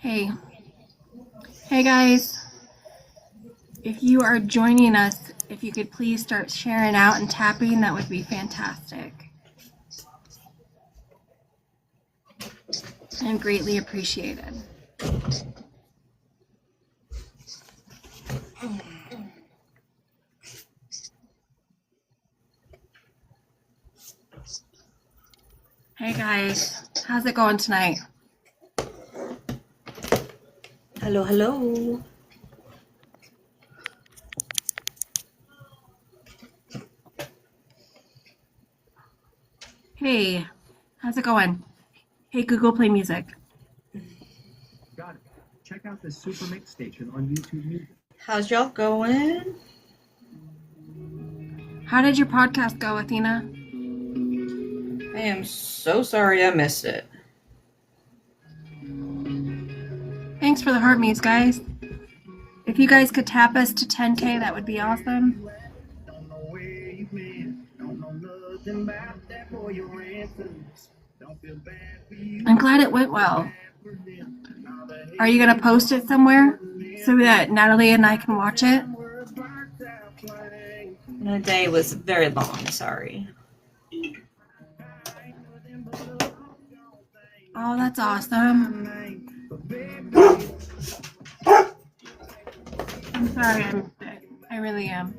Hey, hey guys, if you are joining us, if you could please start sharing out and tapping, that would be fantastic. And greatly appreciated. Hey guys, how's it going tonight? Hello, hello. Hey, how's it going? Hey Google, play music. Got it. Check out the Super Mix station on YouTube Music. How's y'all going? How did your podcast go, Athena? I am so sorry I missed it. Thanks for the heart me's, guys. If you guys could tap us to 10K, that would be awesome. I'm glad it went well. Are you going to post it somewhere so that Natalie and I can watch it? The day was very long, sorry. Oh, that's awesome. I'm sorry I'm sick. I really am.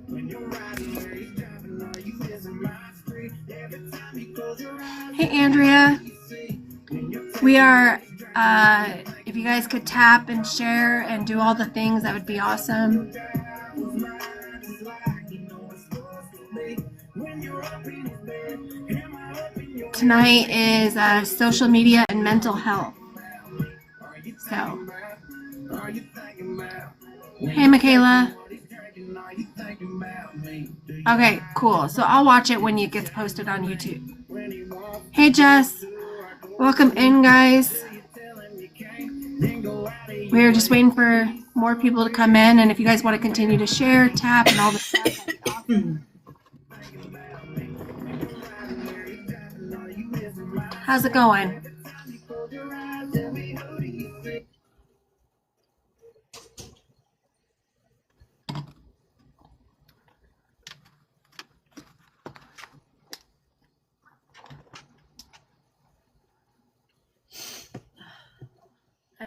Hey, Andrea. We are, if you guys could tap and share and do all the things, that would be awesome. Tonight is social media and mental health. So, hey, Michaela. Okay, cool. So I'll watch it when it gets posted on YouTube. Hey, Jess. Welcome in, guys. We're just waiting for more people to come in, and if you guys want to continue to share, tap, and all the stuff, that'd be awesome. How's it going?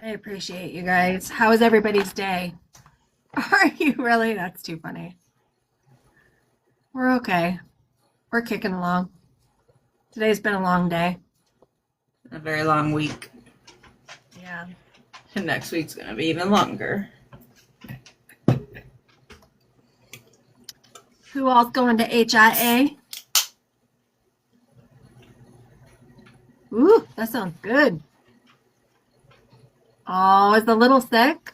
I appreciate you guys. How is everybody's day? Are you really? That's too funny. We're okay. We're kicking along. Today's been a long day. A very long week. Yeah. And next week's going to be even longer. Who all's going to HIA? Ooh, that sounds good. Oh, is the little sick?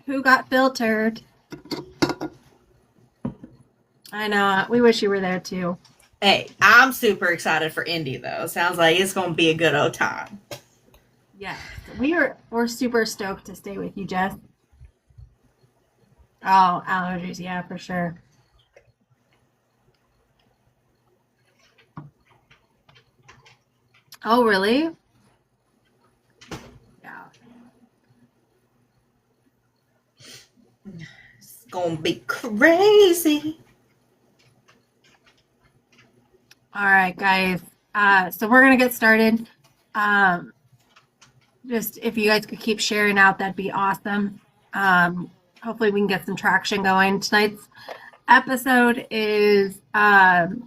Who got filtered? I know. We wish you were there too. Hey, I'm super excited for Indy, though. Sounds like it's going to be a good old time. Yes. We're super stoked to stay with you, Jess. Oh, allergies. Yeah, for sure. Oh, really? Yeah. It's going to be crazy. All right, guys. So we're going to get started. Just if you guys could keep sharing out, that'd be awesome. Hopefully we can get some traction going. Tonight's episode is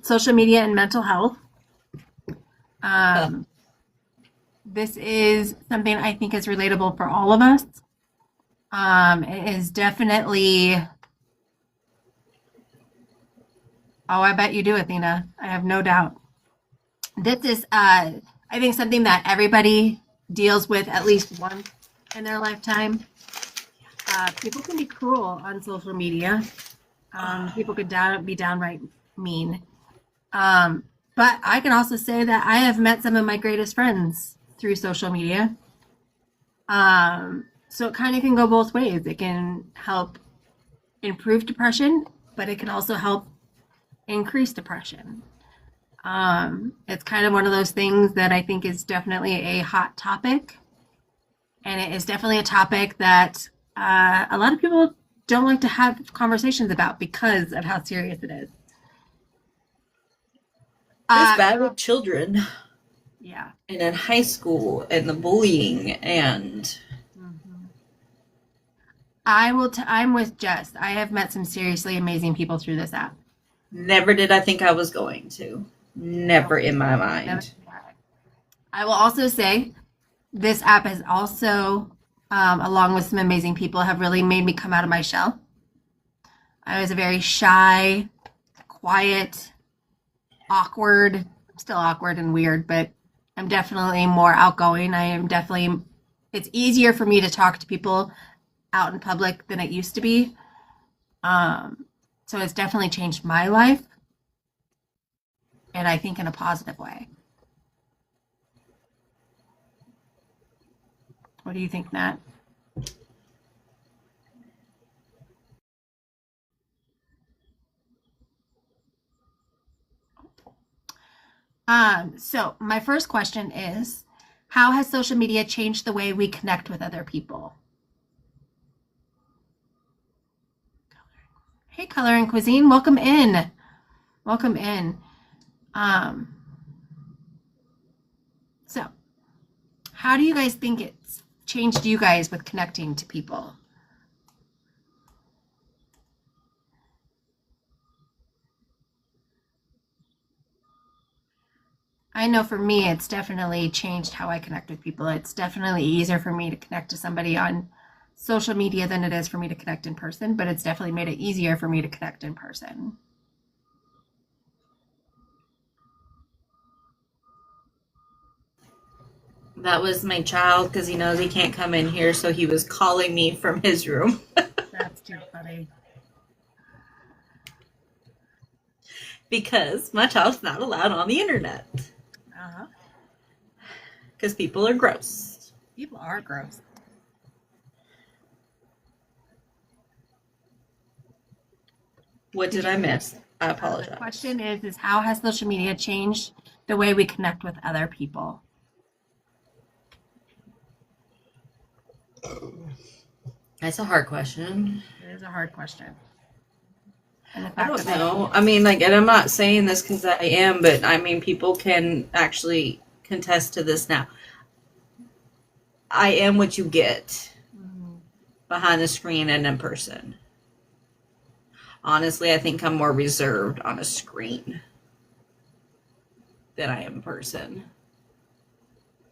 social media and mental health. This is something I think is relatable for all of us. It is definitely... Oh, I bet you do, Athena. I have no doubt. This is, I think, something that everybody deals with at least once in their lifetime. People can be cruel on social media. People could be downright mean. But I can also say that I have met some of my greatest friends through social media. So it kind of can go both ways. It can help improve depression, but it can also help increase depression. It's kind of one of those things that I think is definitely a hot topic. And it is definitely a topic that a lot of people don't like to have conversations about because of how serious it is. It's bad with children Yeah. and in high school and the bullying and I'm with Jess. I have met some seriously amazing people through this app. never did I think I was going to. Never in my mind. I will also say this app has also, along with some amazing people, have really made me come out of my shell. I was a very shy, quiet, awkward, still awkward and weird, but I'm definitely more outgoing. It's easier for me to talk to people out in public than it used to be. So it's definitely changed my life. And I think in a positive way. What do you think, Nat? So my first question is, how has social media changed the way we connect with other people? Hey, Color and Cuisine, welcome in. Welcome in. So how do you guys think it's changed you guys with connecting to people? I know for me, it's definitely changed how I connect with people. It's definitely easier for me to connect to somebody on social media than it is for me to connect in person, but it's definitely made it easier for me to connect in person. That was my child because he knows he can't come in here, so he was calling me from his room. That's too funny. Because my child's not allowed on the internet. Uh-huh. Because people are gross. People are gross. What did I miss? I apologize. The question is how has social media changed the way we connect with other people? That's a hard question. It is a hard question. And I don't know. I mean, like, and I'm not saying this because I am, but I mean, people can actually contest to this now. I am what you get behind the screen and in person. Honestly, I think I'm more reserved on a screen than I am in person.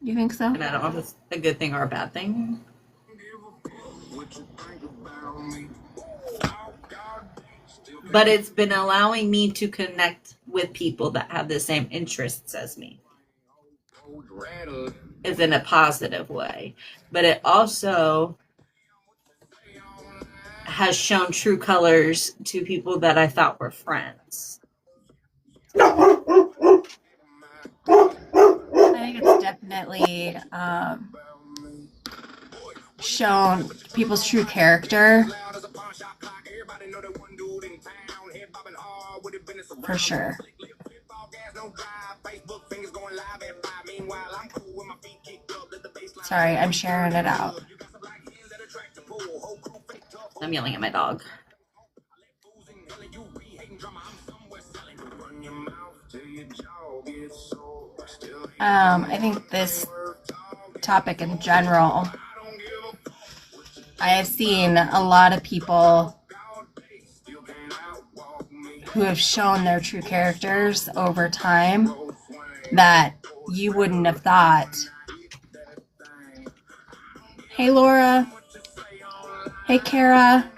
You think so? And I don't know if it's a good thing or a bad thing. But it's been allowing me to connect with people that have the same interests as me. Is in a positive way. But it also has shown true colors to people that I thought were friends. I think it's definitely shown people's true character. For sure. Sorry, I'm sharing it out. I'm yelling at my dog. I think this topic in general, I have seen a lot of people who have shown their true characters over time that you wouldn't have thought. Hey, Laura. Hey, Kara.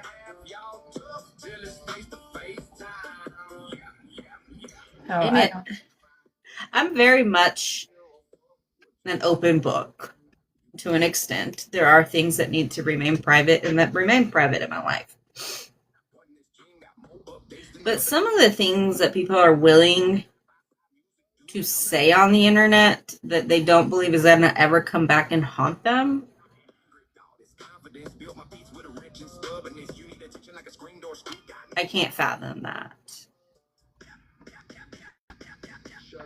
I'm very much an open book to an extent. There are things that need to remain private and that remain private in my life. But some of the things that people are willing to say on the internet that they don't believe is going to ever come back and haunt them, I can't fathom that.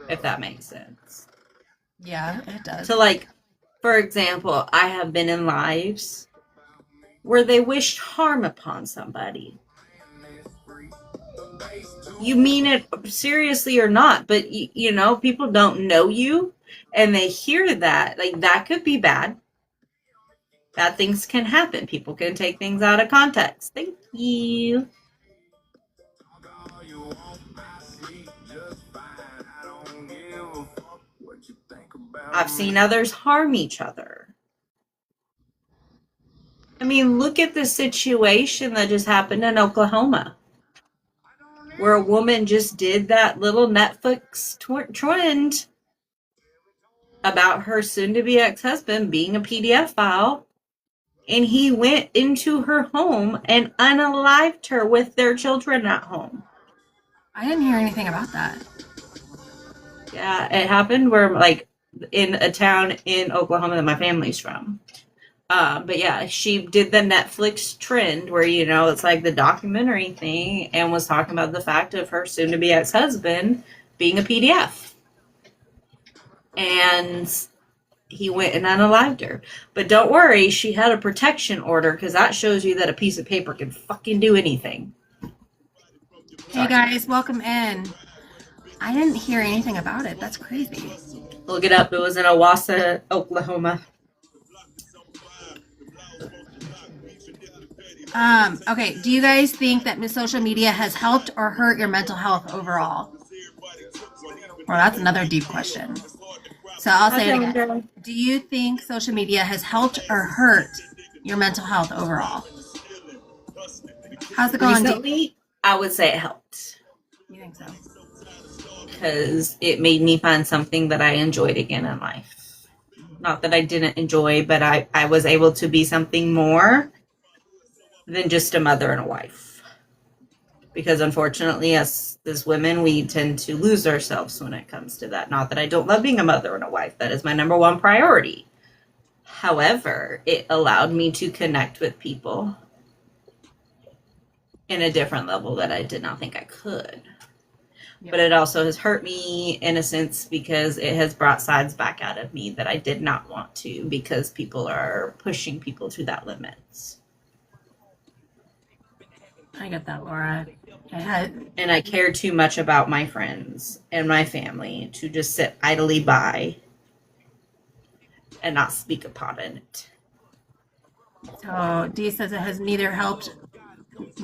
If that makes sense. Yeah, it does. To like For example, I have been in lives where they wished harm upon somebody. You mean it seriously or not, but you know, people don't know you and they hear that. Like, that could be bad. Bad things can happen. People can take things out of context. Thank you. I've seen others harm each other. I mean, look at the situation that just happened in Oklahoma, where a woman just did that little Netflix trend about her soon-to-be ex-husband being a PDF file, and he went into her home and unalived her with their children at home. I didn't hear anything about that. Yeah, it happened where, like, in a town in Oklahoma that my family's from. But yeah, she did the Netflix trend where, you know, it's like the documentary thing, and was talking about the fact of her soon-to-be ex-husband being a PDF. And he went and unalived her. But don't worry, she had a protection order, because that shows you that a piece of paper can fucking do anything. Hey guys, welcome in. I didn't hear anything about it. That's crazy. Look it up. It was in Owassa, Oklahoma. Okay, do you guys think that social media has helped or hurt your mental health overall? Well, that's another deep question. So I'll say it again. Do you think social media has helped or hurt your mental health overall? How's it going? Recently, I would say it helped. You think so? Because it made me find something that I enjoyed again in life. Not that I didn't enjoy, but I was able to be something more than just a mother and a wife. Because unfortunately, as women, we tend to lose ourselves when it comes to that. Not that I don't love being a mother and a wife. That is my number one priority. However, it allowed me to connect with people in a different level that I did not think I could. But it also has hurt me in a sense, because it has brought sides back out of me that I did not want to, because people are pushing people to that limit. I get that, Laura. And I care too much about my friends and my family to just sit idly by and not speak upon it. So Dee says it has neither helped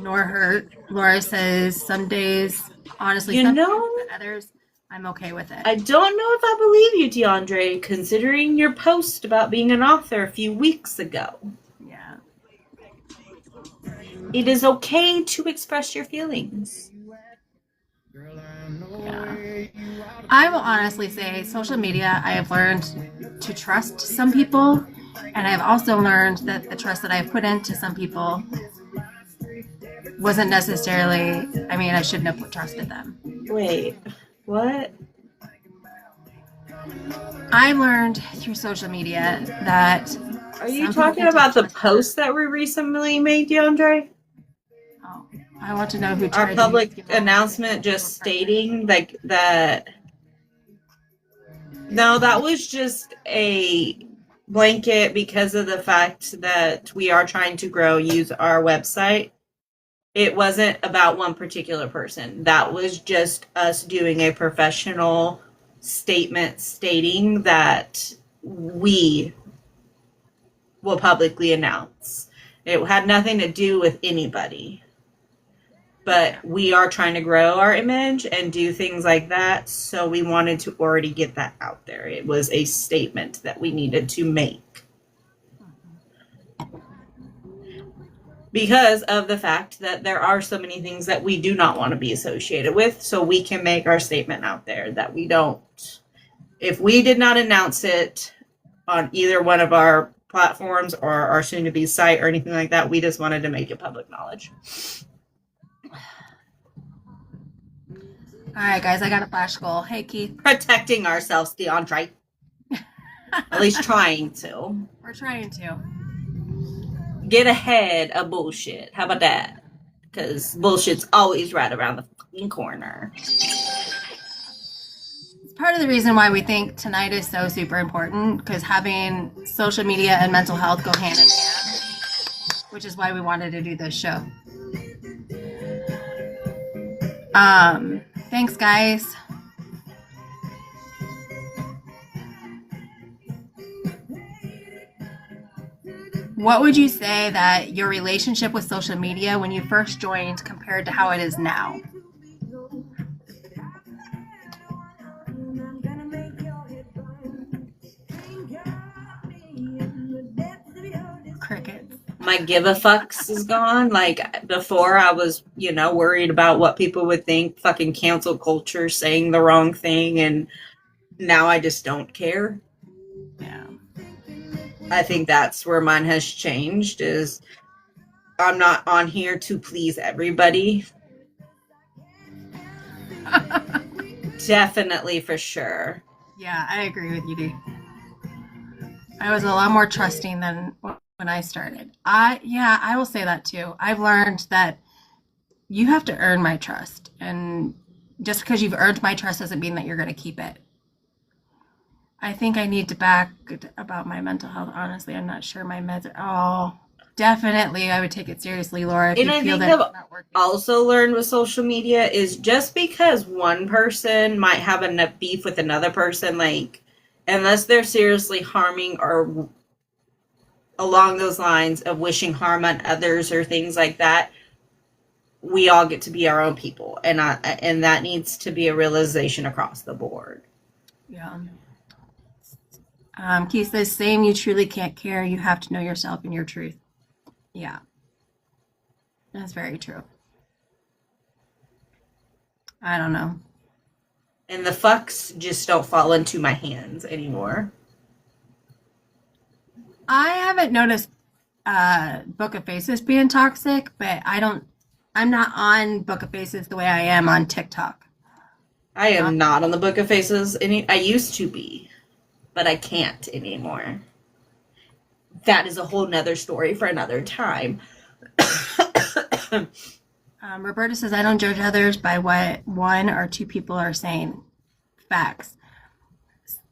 nor hurt. Laura says some days, honestly, some days, but others, I'm okay with it. I don't know if I believe you, DeAndre, considering your post about being an author a few weeks ago. Yeah. It is okay to express your feelings. Yeah. I will honestly say social media, I have learned to trust some people, and I've also learned that the trust that I've put into some people wasn't necessarily, I mean, I shouldn't have trusted them. Wait, what? I learned through social media that... Are you talking about the post that we recently made, DeAndre? Oh, I want to know who our public announcement just stating like that. No, that was just a blanket because of the fact that we are trying to use our website. It wasn't about one particular person. That was just us doing a professional statement stating that we will publicly announce. It had nothing to do with anybody. But we are trying to grow our image and do things like that. So we wanted to already get that out there. It was a statement that we needed to make. Because of the fact that there are so many things that we do not want to be associated with. So we can make our statement out there that we don't. If we did not announce it on either one of our platforms or our soon-to-be site or anything like that, we just wanted to make it public knowledge. All right, guys, I got a flash goal. Hey, Keith. Protecting ourselves, DeAndre. At least trying to. We're trying to. Get ahead of bullshit. How about that? Because bullshit's always right around the fucking corner. part of the reason why we think tonight is so super important, because having social media and mental health go hand in hand, which is why we wanted to do this show. Thanks, guys. What would you say that your relationship with social media when you first joined compared to how it is now? Crickets. My give a fucks is gone. Like before I was, worried about what people would think, fucking cancel culture, saying the wrong thing, and now I just don't care. Yeah. I think that's where mine has changed, is I'm not on here to please everybody. Definitely, for sure. Yeah, I agree with you, dude. I was a lot more trusting than when I started. I will say that too. I've learned that you have to earn my trust, and just because you've earned my trust doesn't mean that you're going to keep it. I think I need to back about my mental health. Honestly, I'm not sure my meds are. Oh, definitely, I would take it seriously, Laura. If And you I feel think that I've it's not working. also learned with social media is just because one person might have a beef with another person, like, unless they're seriously harming or along those lines of wishing harm on others or things like that, we all get to be our own people, and that needs to be a realization across the board. Yeah. Keith says, same, you truly can't care. You have to know yourself and your truth. Yeah. That's very true. I don't know. And the fucks just don't fall into my hands anymore. I haven't noticed Book of Faces being toxic, but I'm not on Book of Faces the way I am on TikTok. I am not on the Book of Faces. I used to be, but I can't anymore. That is a whole nother story for another time. Roberta says, I don't judge others by what one or two people are saying. Facts.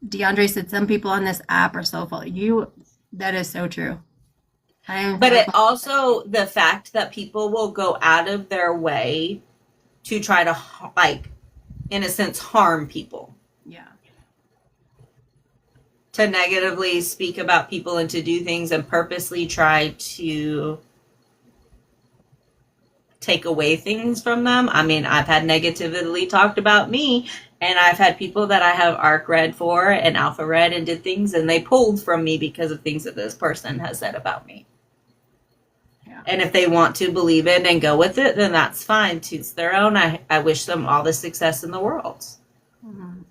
DeAndre said, some people on this app are so full. That is so true. But it also, the fact that people will go out of their way to try to, like, in a sense, harm people. Yeah. To negatively speak about people and to do things and purposely try to take away things from them. I mean, I've had negatively talked about me, and I've had people that I have arc read for and alpha read and did things, and they pulled from me because of things that this person has said about me. Yeah. And if they want to believe it and go with it, then that's fine. To each their own. I wish them all the success in the world. Mm-hmm.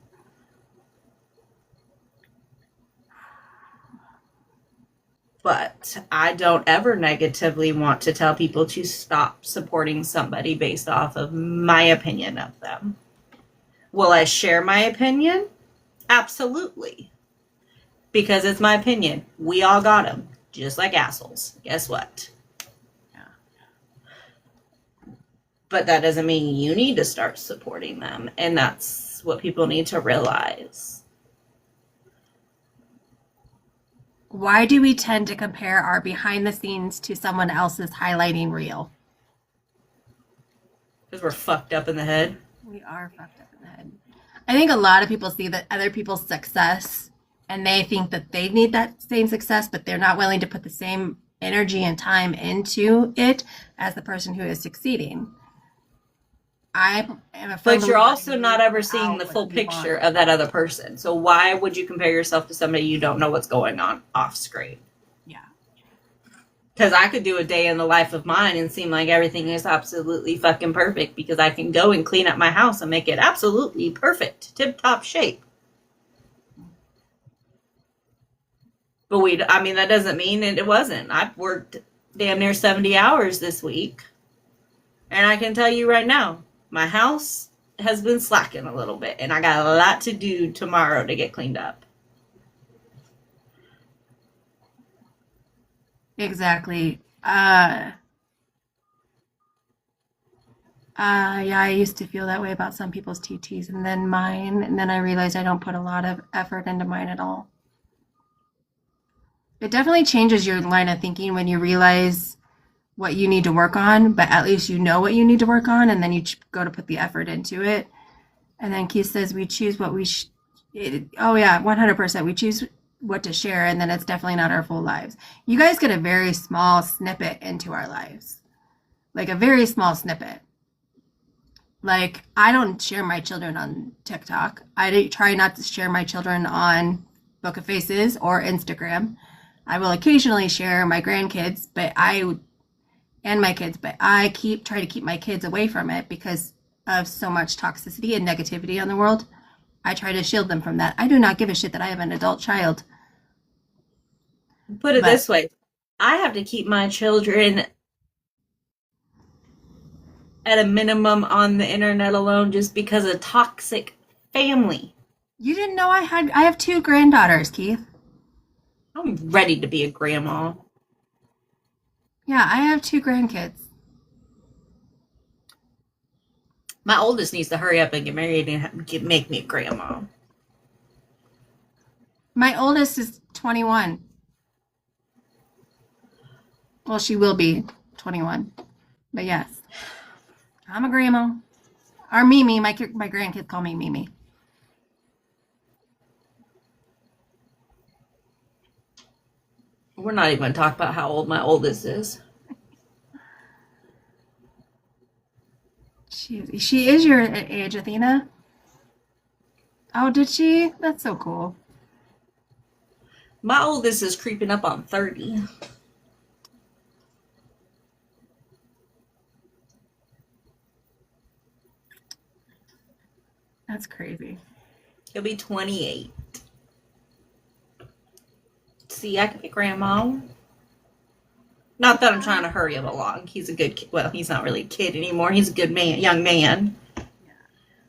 But I don't ever negatively want to tell people to stop supporting somebody based off of my opinion of them. Will I share my opinion? Absolutely. Because it's my opinion. We all got them. Just like assholes. Guess what? Yeah. But that doesn't mean you need to start supporting them. And that's what people need to realize. Why do we tend to compare our behind the scenes to someone else's highlighting reel? Because we're fucked up in the head. We are fucked up in the head. I think a lot of people see that other people's success and they think that they need that same success, but they're not willing to put the same energy and time into it as the person who is succeeding. I am a But you're also not ever seeing the full picture of that other person. So why would you compare yourself to somebody you don't know what's going on off screen? Yeah. Because I could do a day in the life of mine and seem like everything is absolutely fucking perfect because I can go and clean up my house and make it absolutely perfect, tip-top shape. But that doesn't mean it wasn't. I've worked damn near 70 hours this week. And I can tell you right now, my house has been slacking a little bit, and I got a lot to do tomorrow to get cleaned up. Exactly. Yeah, I used to feel that way about some people's TTs and then mine, and then I realized I don't put a lot of effort into mine at all. It definitely changes your line of thinking when you realize what you need to work on, but at least you know what you need to work on, and then you go to put the effort into it. And then Keith says we choose what we. Oh yeah, 100%. We choose what to share, and then it's definitely not our full lives. You guys get a very small snippet into our lives, like a very small snippet. Like I don't share my children on TikTok. I try not to share my children on Book of Faces or Instagram. I will occasionally share my grandkids, and my kids, but I try to keep my kids away from it because of so much toxicity and negativity in the world. I try to shield them from that. I do not give a shit that I have an adult child. Put it But this way. I have to keep my children at a minimum on the internet alone just because of toxic family. you didn't know I have 2 granddaughters, Keith. I'm ready to be a grandma. Yeah, I have 2 grandkids. My oldest needs to hurry up and get married and make me a grandma. My oldest is 21. Well, she will be 21. But yes, I'm a grandma. Or Mimi. My grandkids call me Mimi. We're not even going to talk about how old my oldest is. She is your age, Athena. Oh, did she? That's so cool. My oldest is creeping up on 30. That's crazy. He'll be 28. See, I can be grandma. Not that I'm trying to hurry him along. He's a good kid. Well, he's not really a kid anymore. He's a good man, young man.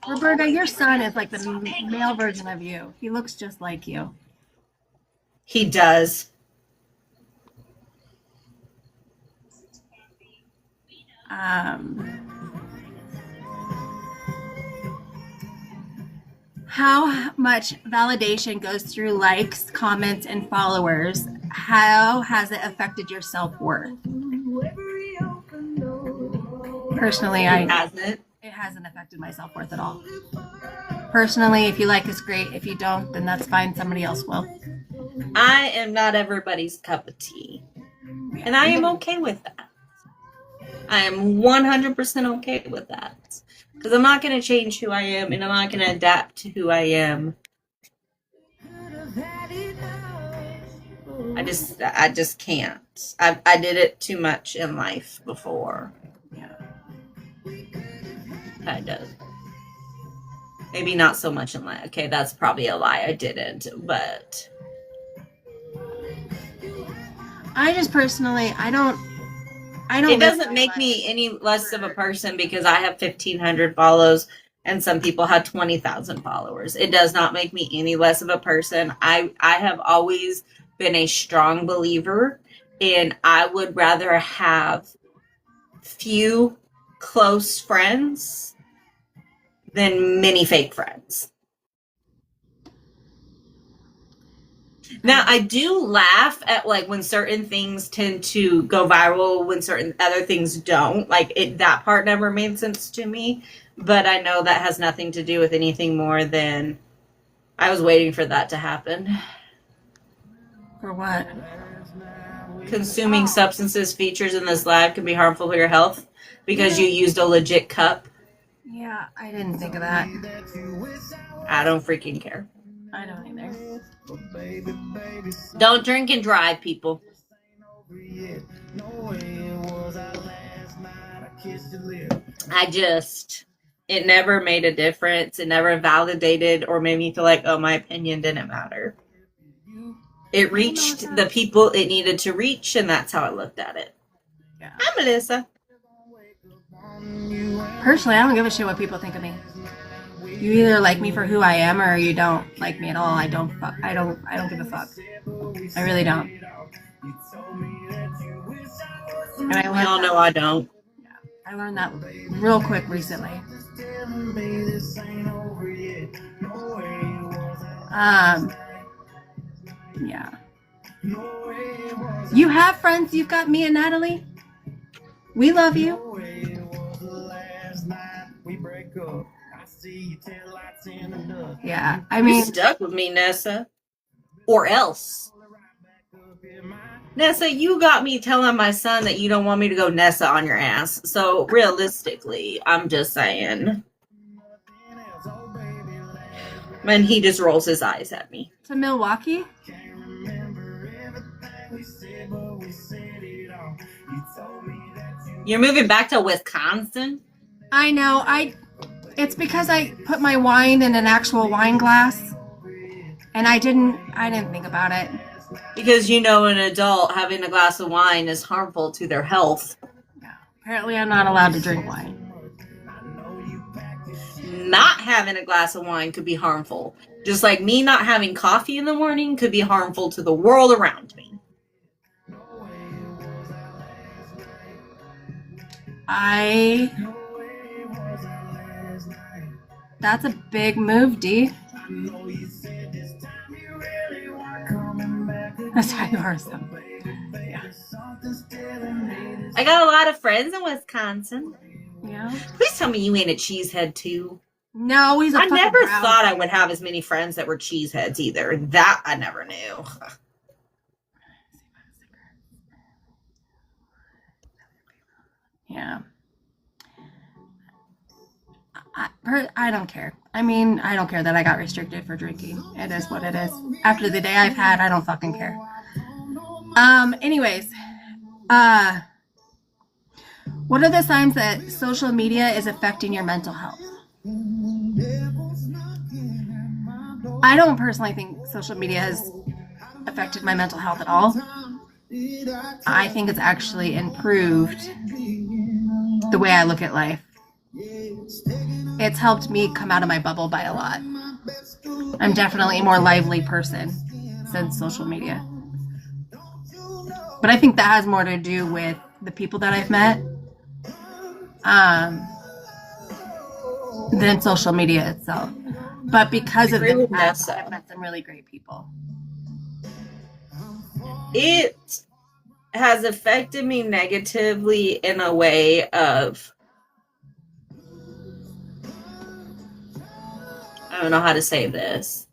Roberta, your son is like the male version of you. He looks just like you. He does. How much validation goes through likes, comments, and followers? How has it affected your self-worth? Personally, Hasn't. it hasn't affected my self-worth at all. Personally, if you like us, great. If you don't, then that's fine. Somebody else will. I am not everybody's cup of tea. And I am okay with that. I am 100% okay with that. Because I'm not going to change who I am, and I'm not going to adapt to who I am. I just can't. I did it too much in life before. Yeah. I did. Maybe not so much in life. Okay, that's probably a lie. I didn't, but I just personally, I don't. It doesn't make me any less of a person because I have 1,500 follows and some people have 20,000 followers. It does not make me any less of a person. I have always been a strong believer, and I would rather have few close friends than many fake friends. Now, I do laugh at like when certain things tend to go viral when certain other things don't. Like that part never made sense to me, but I know that has nothing to do with anything more than I was waiting for that to happen. For what? Consuming substances features in this lab can be harmful for your health because you used a legit cup. Yeah, I didn't think of that. I don't freaking care. I don't either. Don't drink and drive, people. It never made a difference. It never validated or made me feel like, oh, my opinion didn't matter. It reached the people it needed to reach, and that's how I looked at it. Yeah. Hi, Melissa. Personally, I don't give a shit what people think of me. You either like me for who I am or you don't like me at all. I don't give a fuck. I really don't. And We all know I don't. I learned that real quick recently. Yeah. You have friends. You've got me and Natalie. We love you. Yeah, I You mean, stuck with me, Nessa. Or else. Nessa, you got me telling my son that you don't want me to go Nessa on your ass. So realistically, I'm just saying. And he just rolls his eyes at me. to Milwaukee. You're moving back to Wisconsin? I know. It's because I put my wine in an actual wine glass, and I didn't think about it. Because you know an adult having a glass of wine is harmful to their health. Yeah. Apparently, I'm not allowed to drink wine. Not having a glass of wine could be harmful. Just like me not having coffee in the morning could be harmful to the world around me. That's a big move, D. That's how you are something. Yeah. I got a lot of friends in Wisconsin. Yeah. Please tell me you ain't a cheesehead too. No, he's a I fucking never proud thought I kid. would have as many friends that were cheeseheads either. That I never knew. Yeah. I don't care. I mean, I don't care that I got restricted for drinking. It is what it is. After the day I've had, I don't fucking care. Anyways, what are the signs that social media is affecting your mental health? I don't personally think social media has affected my mental health at all. I think it's actually improved the way I look at life. It's helped me come out of my bubble by a lot. I'm definitely a more lively person since social media. But I think that has more to do with the people that I've met than social media itself. But because of the past, I've met some really great people. It has affected me negatively in a way of, I don't know how to say this.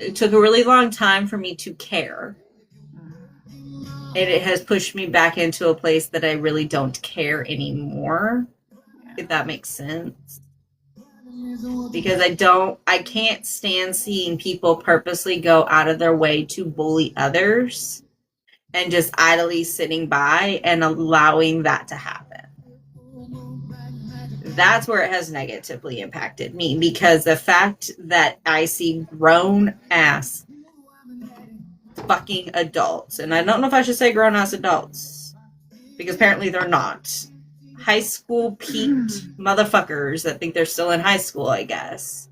It took a really long time for me to care. And it has pushed me back into a place that I really don't care anymore. If that makes sense. Because I can't stand seeing people purposely go out of their way to bully others and just idly sitting by and allowing that to happen. That's where it has negatively impacted me, because the fact that I see grown ass fucking adults, and I don't know if I should say grown ass adults, because apparently they're not. High school peaked motherfuckers that think they're still in high school, I guess.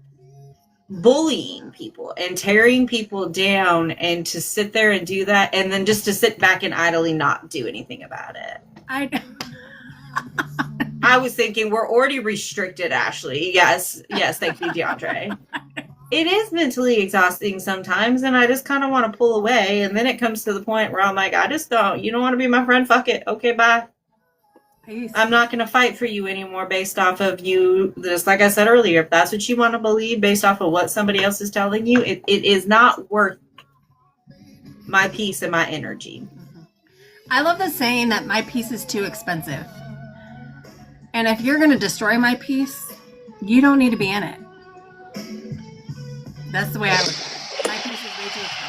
Bullying people and tearing people down, and to sit there and do that, and then just to sit back and idly not do anything about it. I was thinking, we're already restricted, Ashley. Yes, thank you, DeAndre. It is mentally exhausting sometimes, and I just kind of want to pull away, and then it comes to the point where I'm like, you don't want to be my friend? Fuck it. Okay, bye. Peace. I'm not going to fight for you anymore based off of you. Just like I said earlier, if that's what you want to believe based off of what somebody else is telling you, it is not worth my peace and my energy. I love the saying that my peace is too expensive. And if you're going to destroy my peace, you don't need to be in it. That's the way I look at it. My peace is way too expensive.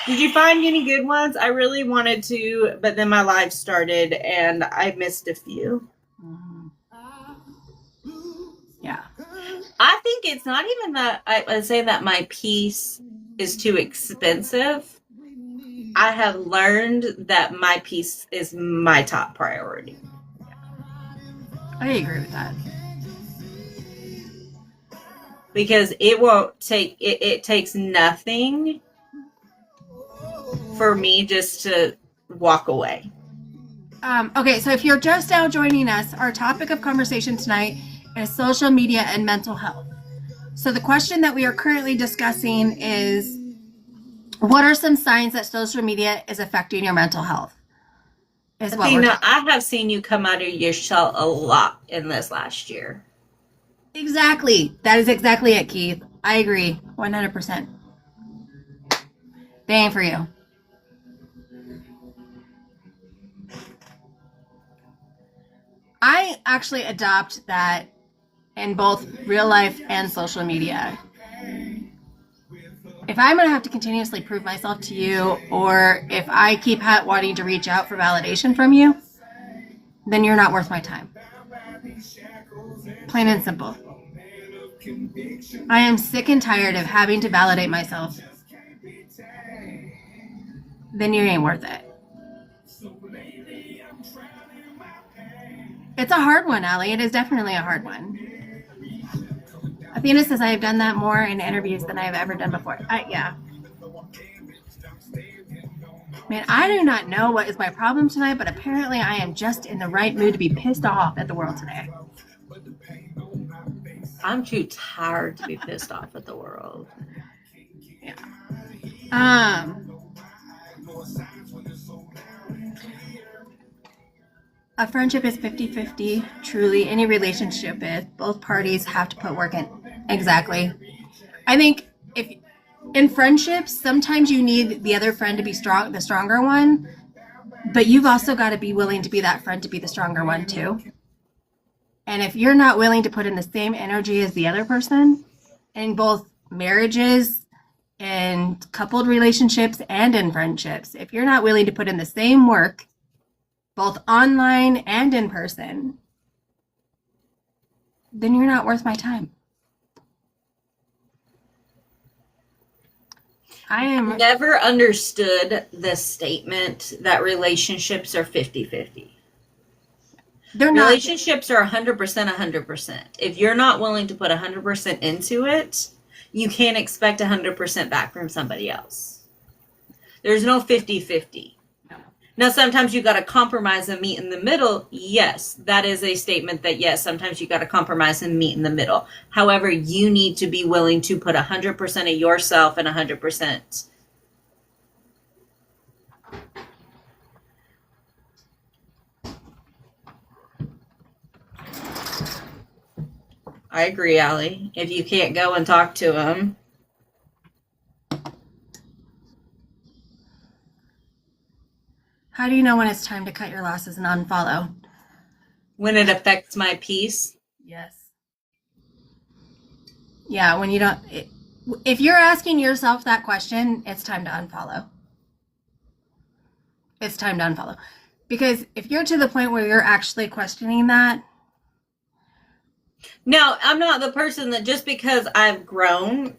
Did you find any good ones? I really wanted to, but then my life started and I missed a few. Mm-hmm. Yeah. I think it's not even that I would say that my peace is too expensive. I have learned that my peace is my top priority. I agree with that. Because it takes nothing for me just to walk away. Okay, so if you're just now joining us, our topic of conversation tonight is social media and mental health. So the question that we are currently discussing is, what are some signs that social media is affecting your mental health? Is what we're Athena, talking. I have seen you come out of your shell a lot in this last year. Exactly. That is exactly it, Keith. I agree 100%. Bang for you. I actually adopt that in both real life and social media. If I'm going to have to continuously prove myself to you, or if I keep wanting to reach out for validation from you, then you're not worth my time. Plain and simple. I am sick and tired of having to validate myself. Then you ain't worth it. It's a hard one, Allie. It is definitely a hard one. Athena says I have done that more in interviews than I have ever done before. Yeah. Man, I do not know what is my problem tonight, but apparently I am just in the right mood to be pissed off at the world today. I'm too tired to be pissed off at the world. Yeah. A friendship is 50-50. Truly, any relationship is. Both parties have to put work in. Exactly. I think if in friendships, sometimes you need the other friend to be strong, the stronger one, but you've also got to be willing to be that friend to be the stronger one too. And if you're not willing to put in the same energy as the other person, in both marriages and coupled relationships and in friendships, if you're not willing to put in the same work, both online and in person, then you're not worth my time. I am never understood the statement that relationships are 50-50. They're not. Relationships are 100%, 100%. If you're not willing to put 100% into it, you can't expect 100% back from somebody else. There's no 50-50. Now, sometimes you got to compromise and meet in the middle. Yes, that is a statement that, yes, sometimes you got to compromise and meet in the middle. However, you need to be willing to put 100% of yourself and 100%. I agree, Allie. If you can't go and talk to him. How do you know when it's time to cut your losses and unfollow? When it affects my peace. Yes. Yeah, when you don't... if you're asking yourself that question, it's time to unfollow. It's time to unfollow. Because if you're to the point where you're actually questioning that... No, I'm not the person that just because I've grown...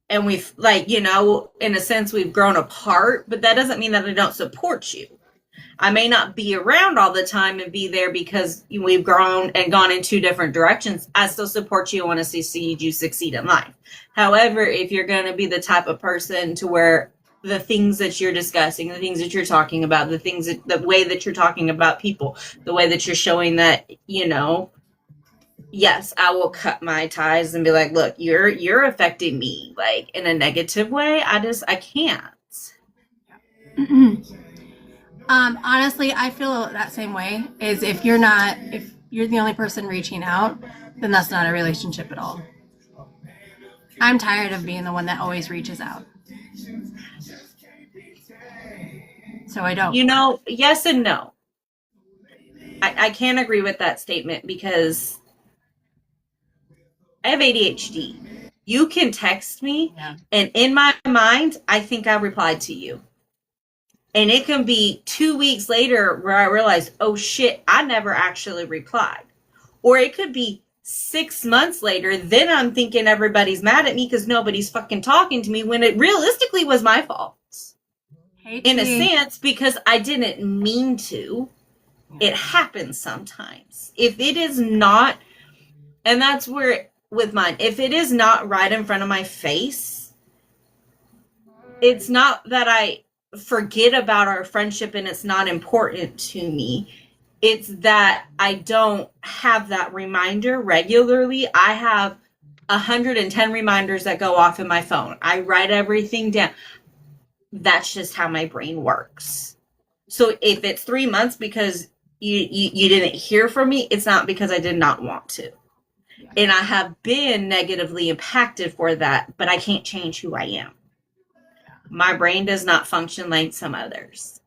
and we've, like, you know, in a sense, we've grown apart, but that doesn't mean that I don't support you. I may not be around all the time and be there because we've grown and gone in two different directions. I still support you and want to see you succeed in life. However, if you're going to be the type of person to where the things that you're discussing, the things that you're talking about, the way that you're talking about people, the way that you're showing that, you know, yes, I will cut my ties and be like, look, you're affecting me, like, in a negative way. I can't. Honestly, I feel that same way. Is if you're the only person reaching out, then that's not a relationship at all. I'm tired of being the one that always reaches out. So I don't. You know, yes and no. I can't agree with that statement because I have ADHD. You can text me, and in my mind, I think I replied to you. And it can be 2 weeks later where I realize, oh shit, I never actually replied. Or it could be 6 months later, then I'm thinking everybody's mad at me because nobody's fucking talking to me when it realistically was my fault. In a sense, because I didn't mean to. It happens sometimes. If it is not, and that's where with mine, if it is not right in front of my face, it's not that I forget about our friendship and it's not important to me. It's that I don't have that reminder regularly. I have 110 reminders that go off in my phone. I write everything down. That's just how my brain works. So if it's 3 months because you didn't hear from me, it's not because I did not want to. And I have been negatively impacted for that, but I can't change who I am. My brain does not function like some others.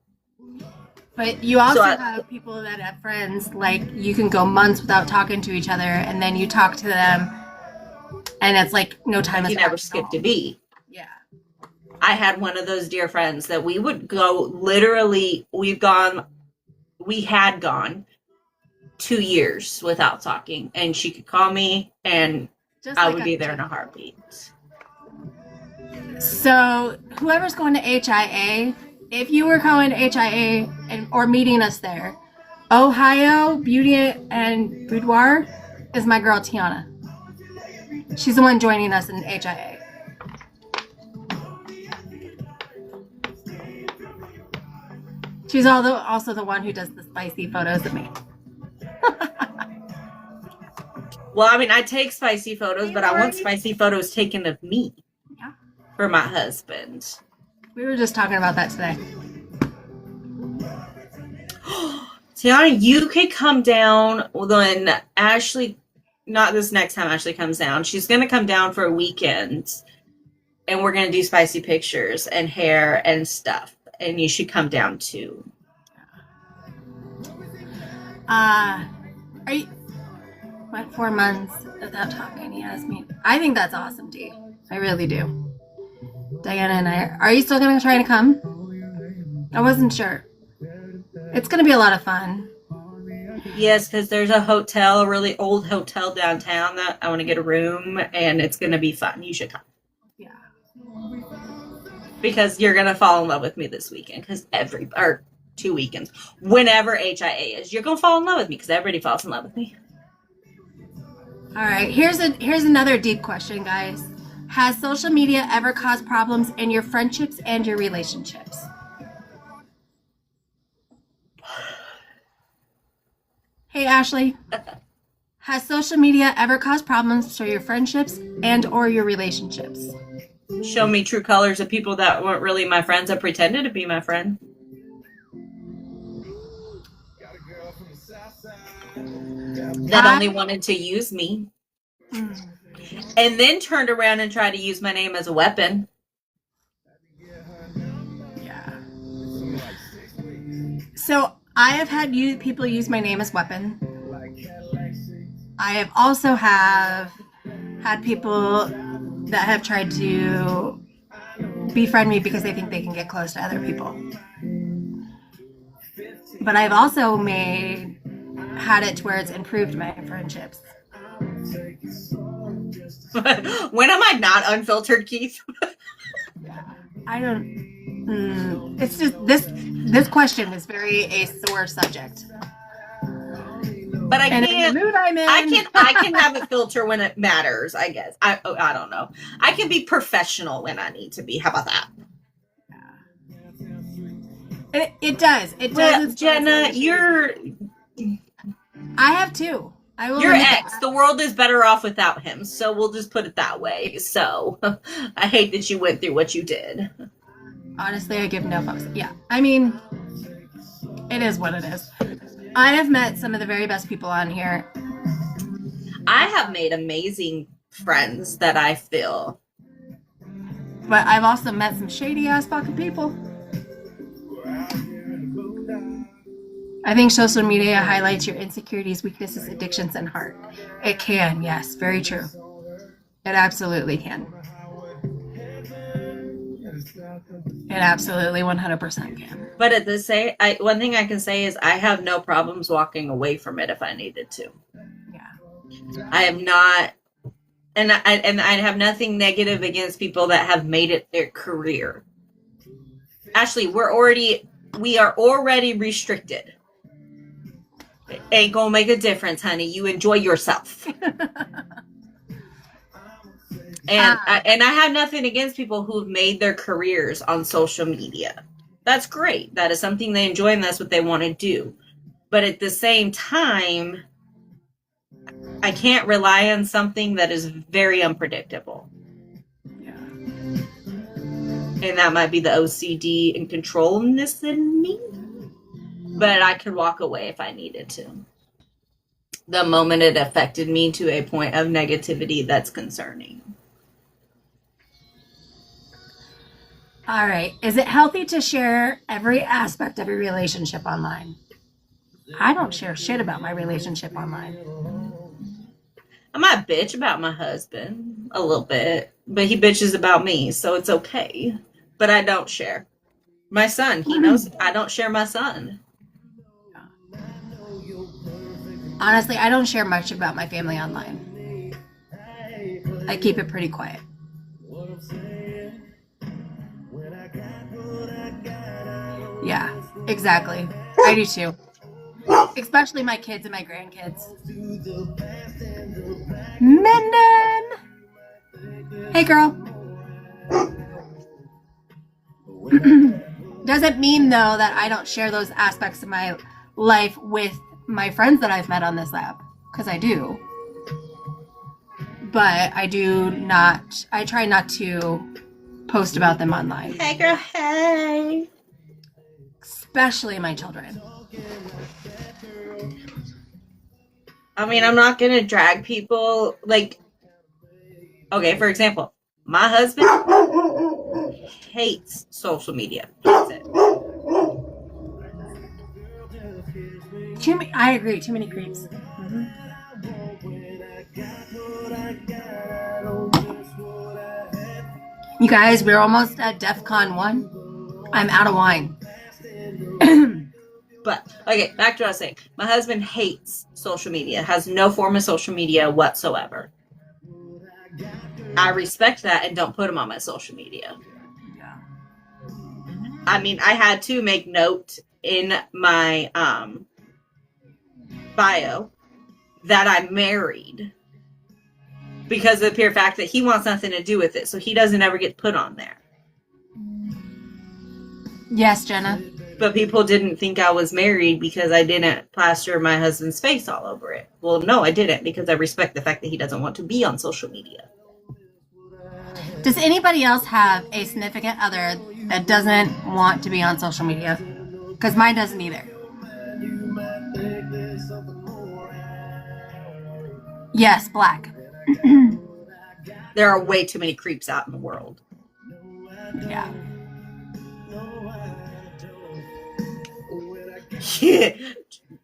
But you also have people that have friends, like you can go months without talking to each other, and then you talk to them, and it's like no time has passed. You never skipped a beat. Yeah. I had one of those dear friends that we would go literally, we had gone 2 years without talking, and she could call me and I would be there in a heartbeat. So whoever's going to HIA, if you were going to HIA or meeting us there, Ohio Beauty and Boudoir is my girl Tiana. She's the one joining us in HIA. She's also the one who does the spicy photos of me. Well, I mean, I take spicy photos, but I want spicy photos taken of me. Yeah. For my husband. We were just talking about that today. Tiana, you could come down when Ashley, not this next time Ashley comes down. She's going to come down for a weekend, and we're going to do spicy pictures and hair and stuff. And you should come down too. Are you? Went 4 months without talking. He asked me. I think that's awesome, Dee. I really do. Diana and I. Are you still going to try to come? I wasn't sure. It's going to be a lot of fun. Yes, because there's a hotel, a really old hotel downtown that I want to get a room, and it's going to be fun. You should come. Yeah. Because you're going to fall in love with me this weekend, because or 2 weekends, whenever HIA is, you're going to fall in love with me, because everybody falls in love with me. All right, here's another deep question, guys. Has social media ever caused problems in your friendships and your relationships? Hey, Ashley. Has social media ever caused problems for your friendships and or your relationships? Show me true colors of people that weren't really my friends that pretended to be my friend. That only wanted to use me. And then turned around and tried to use my name as a weapon. Yeah. So I have had people use my name as weapon. I have also had people that have tried to befriend me because they think they can get close to other people. But I've also had it to where it's improved my friendships. When am I not unfiltered, Keith? I don't. It's just this question is very a sore subject. But I can't. In the mood I'm in. I can have a filter when it matters. I guess. I don't know. I can be professional when I need to be. How about that? It does. It does. Well, Jenna, you're. I have two. Your ex. The world is better off without him. So we'll just put it that way. So I hate that you went through what you did. Honestly, I give no fucks. Yeah, I mean, it is what it is. I have met some of the very best people on here. I have made amazing friends that I feel. But I've also met some shady ass fucking people. I think social media highlights your insecurities, weaknesses, addictions, and heart. It can, yes, very true. It absolutely can. It absolutely 100% can. But at the same, one thing I can say is I have no problems walking away from it if I needed to. Yeah. I am not, and I have nothing negative against people that have made it their career. Ashley, we are already restricted. It ain't gonna make a difference, honey. You enjoy yourself. And I have nothing against people who've made their careers on social media. That's great. That is something they enjoy and that's what they want to do. But at the same time, I can't rely on something that is very unpredictable. Yeah. And that might be the OCD and controlness in me. But I could walk away if I needed to. The moment it affected me to a point of negativity that's concerning. All right. Is it healthy to share every aspect of your relationship online? I don't share shit about my relationship online. I might bitch about my husband a little bit, but he bitches about me, so it's okay. But I don't share. My son, he knows I don't share my son. Honestly, I don't share much about my family online. I keep it pretty quiet. Yeah, exactly. I do too. Especially my kids and my grandkids. Minden! Hey, girl. Doesn't mean, though, that I don't share those aspects of my life with my friends that I've met on this app. Because I do. But I try not to post about them online. Hey, girl, hey. Especially my children. I mean, I'm not going to drag people. Like, okay, for example, my husband hates social media. Hates it. I agree. Too many creeps. Mm-hmm. You guys, we're almost at DEF CON 1. I'm out of wine. But, okay, back to what I was saying. My husband hates social media, has no form of social media whatsoever. I respect that and don't put him on my social media. Yeah. I mean, I had to make note in my bio that I'm married because of the pure fact that he wants nothing to do with it, so he doesn't ever get put on there. Yes, Jenna. But people didn't think I was married because I didn't plaster my husband's face all over it. Well, no, I didn't, because I respect the fact that he doesn't want to be on social media. Does anybody else have a significant other that doesn't want to be on social media? Because mine doesn't either. Yes, black. There are way too many creeps out in the world. Yeah.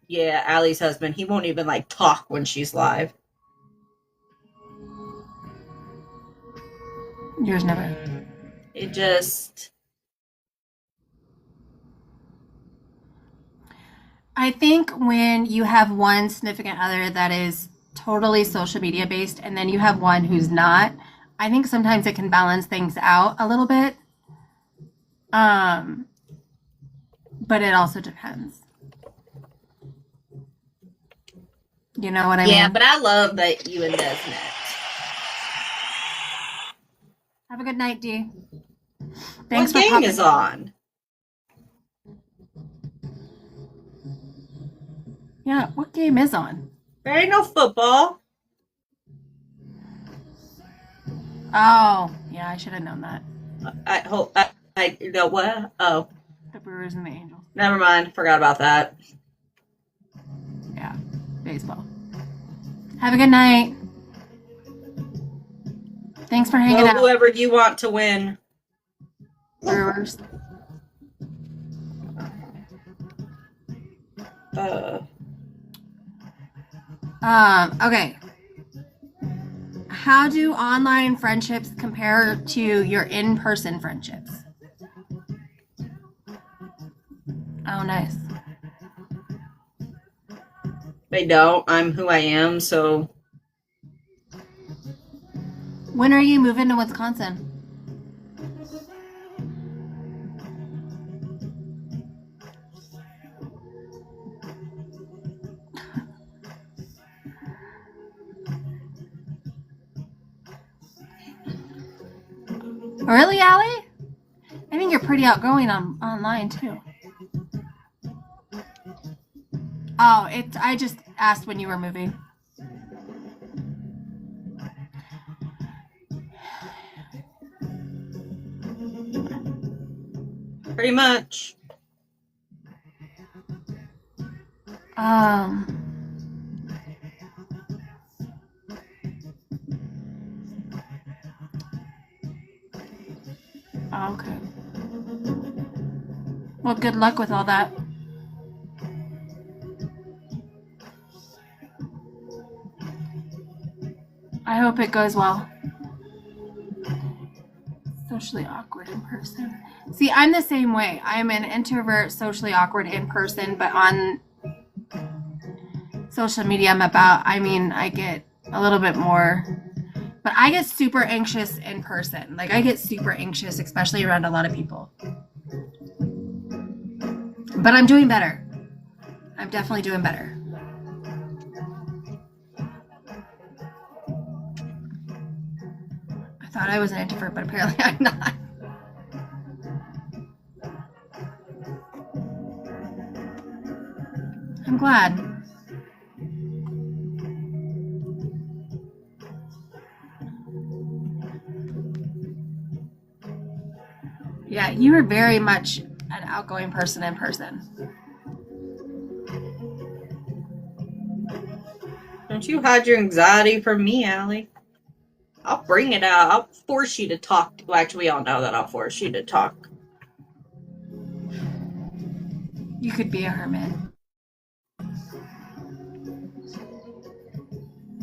Yeah, Allie's husband, he won't even like talk when she's live. Yours never. It just... I think when you have one significant other that is totally social media based and then you have one who's not, I think sometimes it can balance things out a little bit. But it also depends. You know what I mean? Yeah, but I love that you and Des met. Have a good night, Dee. Thanks What for game popping is on? Yeah, what game is on? There ain't no football. Oh, yeah, I should have known that. I hope I you know what? Oh, The Brewers and the Angels. never mind. Forgot about that. Yeah, baseball. Have a good night. Thanks for hanging out. Whoever you want to win. Brewers. Okay. How do online friendships compare to your in-person friendships? Oh, nice. They don't. I'm who I am, so... When are you moving to Wisconsin? Really, Allie? I think think you're pretty outgoing online too. Oh, I just asked when you were moving. Pretty much. Okay. Well, good luck with all that. I hope it goes well. Socially awkward in person. See, I'm the same way. I'm an introvert, socially awkward in person, but on social media, I get a little bit more, but I get super anxious in person. Like, I get super anxious, especially around a lot of people. But I'm doing better. I'm definitely doing better. I thought I was an introvert, but apparently I'm not. I'm glad. Yeah, you are very much an outgoing person in person. Don't you hide your anxiety from me, Allie. I'll bring it out. I'll force you to talk. Well, actually, we all know that I'll force you to talk. You could be a hermit.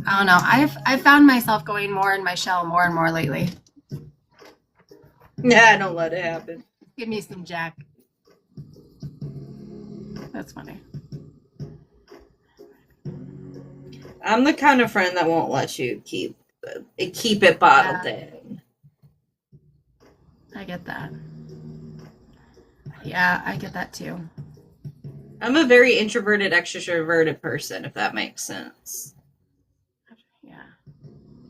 I don't know. I've found myself going more in my shell more and more lately. Yeah, don't let it happen. Give me some Jack. That's funny. I'm the kind of friend that won't let you keep it bottled in. I get that. Yeah, I get that too. I'm a very introverted, extroverted person, if that makes sense. Yeah.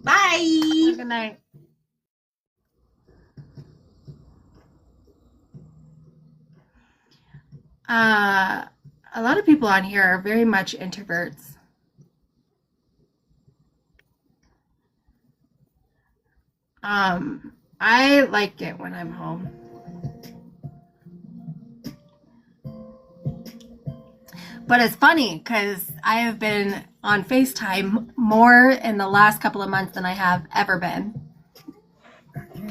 Bye. Good night. A lot of people on here are very much introverts. I like it when I'm home. But it's funny because I have been on FaceTime more in the last couple of months than I have ever been,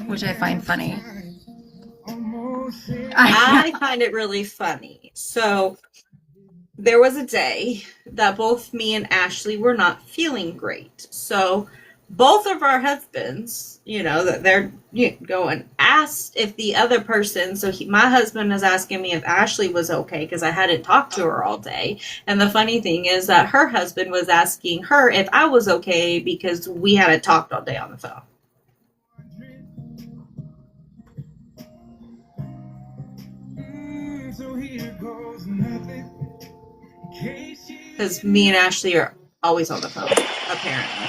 which I find funny. I find it really funny. So there was a day that both me and Ashley were not feeling great. So both of our husbands, that they're going, asked if the other person, my husband was asking me if Ashley was okay because I hadn't talked to her all day. And the funny thing is that her husband was asking her if I was okay because we hadn't talked all day on the phone. Because me and Ashley are always on the phone, apparently.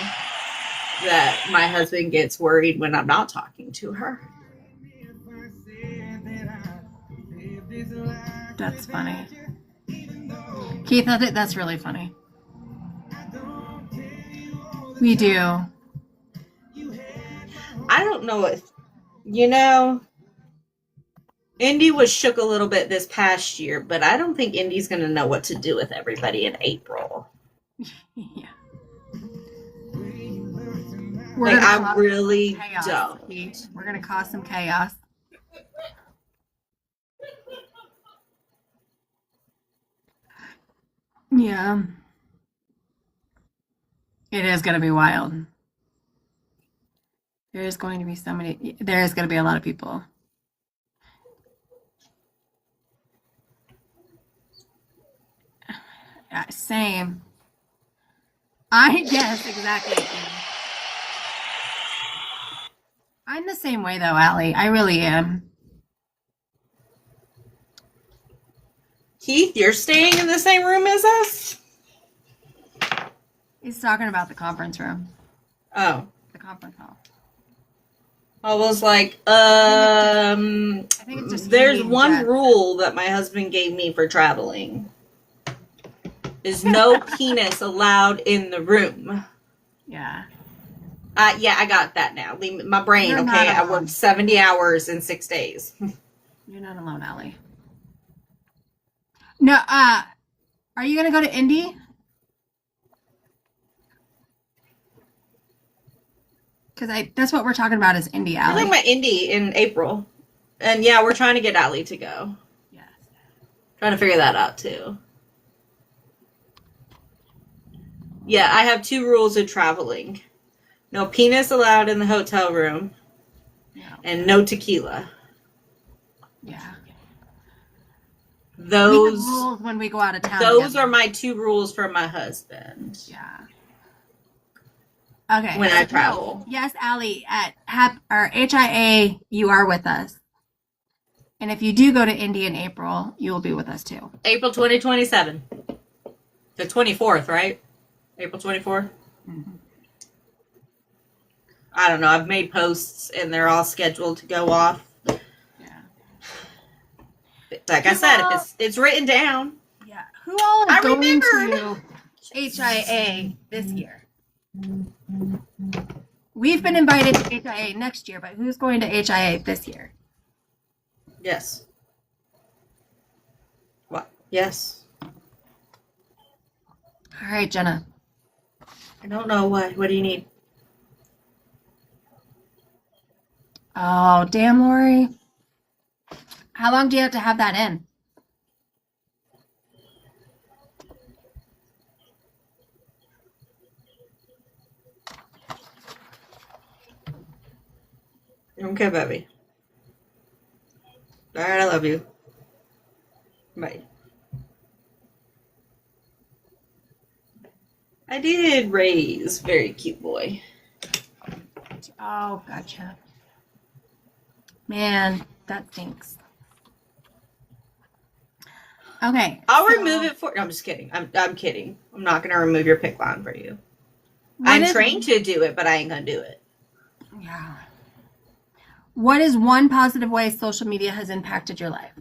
That my husband gets worried when I'm not talking to her. That's funny. Keith, that's really funny. We do. I don't know if, Indy was shook a little bit this past year, but I don't think Indy's going to know what to do with everybody in April. Yeah. I really chaos, don't. Keith. We're going to cause some chaos. Yeah. It is going to be wild. There is going to be a lot of people. Yeah, same. I guess, exactly. I'm the same way though, Allie. I really am. Keith, you're staying in the same room as us? He's talking about the conference room. Oh. The conference hall. I was like, I think it's just there's Indian one jet. rule that my husband gave me for traveling. Is no penis allowed in the room. Yeah. Yeah, I got that now. My brain, You're okay? not I alone. worked 70 hours in 6 days. You're not alone, Allie. No, are you gonna go to Indy? Because that's what we're talking about is Indy, We're Allie. talking about Indy in April. And yeah, we're trying to get Allie to go. Yes. Trying to figure that out too. Yeah, I have 2 rules of traveling. No penis allowed in the hotel room. No. And no tequila. Yeah. We have Those rules when we go out of town. those together. are my 2 rules for my husband. Yeah. Okay. When I travel. Yes, Allie, at HIA, you are with us. And if you do go to Indy in April, you will be with us too. April 2027. The 24th, right? April 24th? Mm-hmm. I don't know. I've made posts and they're all scheduled to go off. Yeah. Like I said, if it's written down. Yeah. Who all is going remembered. to HIA this year? We've been invited to HIA next year, but who's going to HIA this year? Yes. What? Yes. All right, Jenna. I don't know what. What do you need? Oh, damn, Lori. How long do you have to have that in? Okay, baby. All right, I love you. Bye. I did raise very cute boy. Oh, gotcha. Man, that stinks. Okay. I'll remove it for. No, I'm just kidding. I'm kidding. I'm not gonna remove your pick line for you. I'm trained to do it, but I ain't gonna do it. Yeah. What is one positive way social media has impacted your life?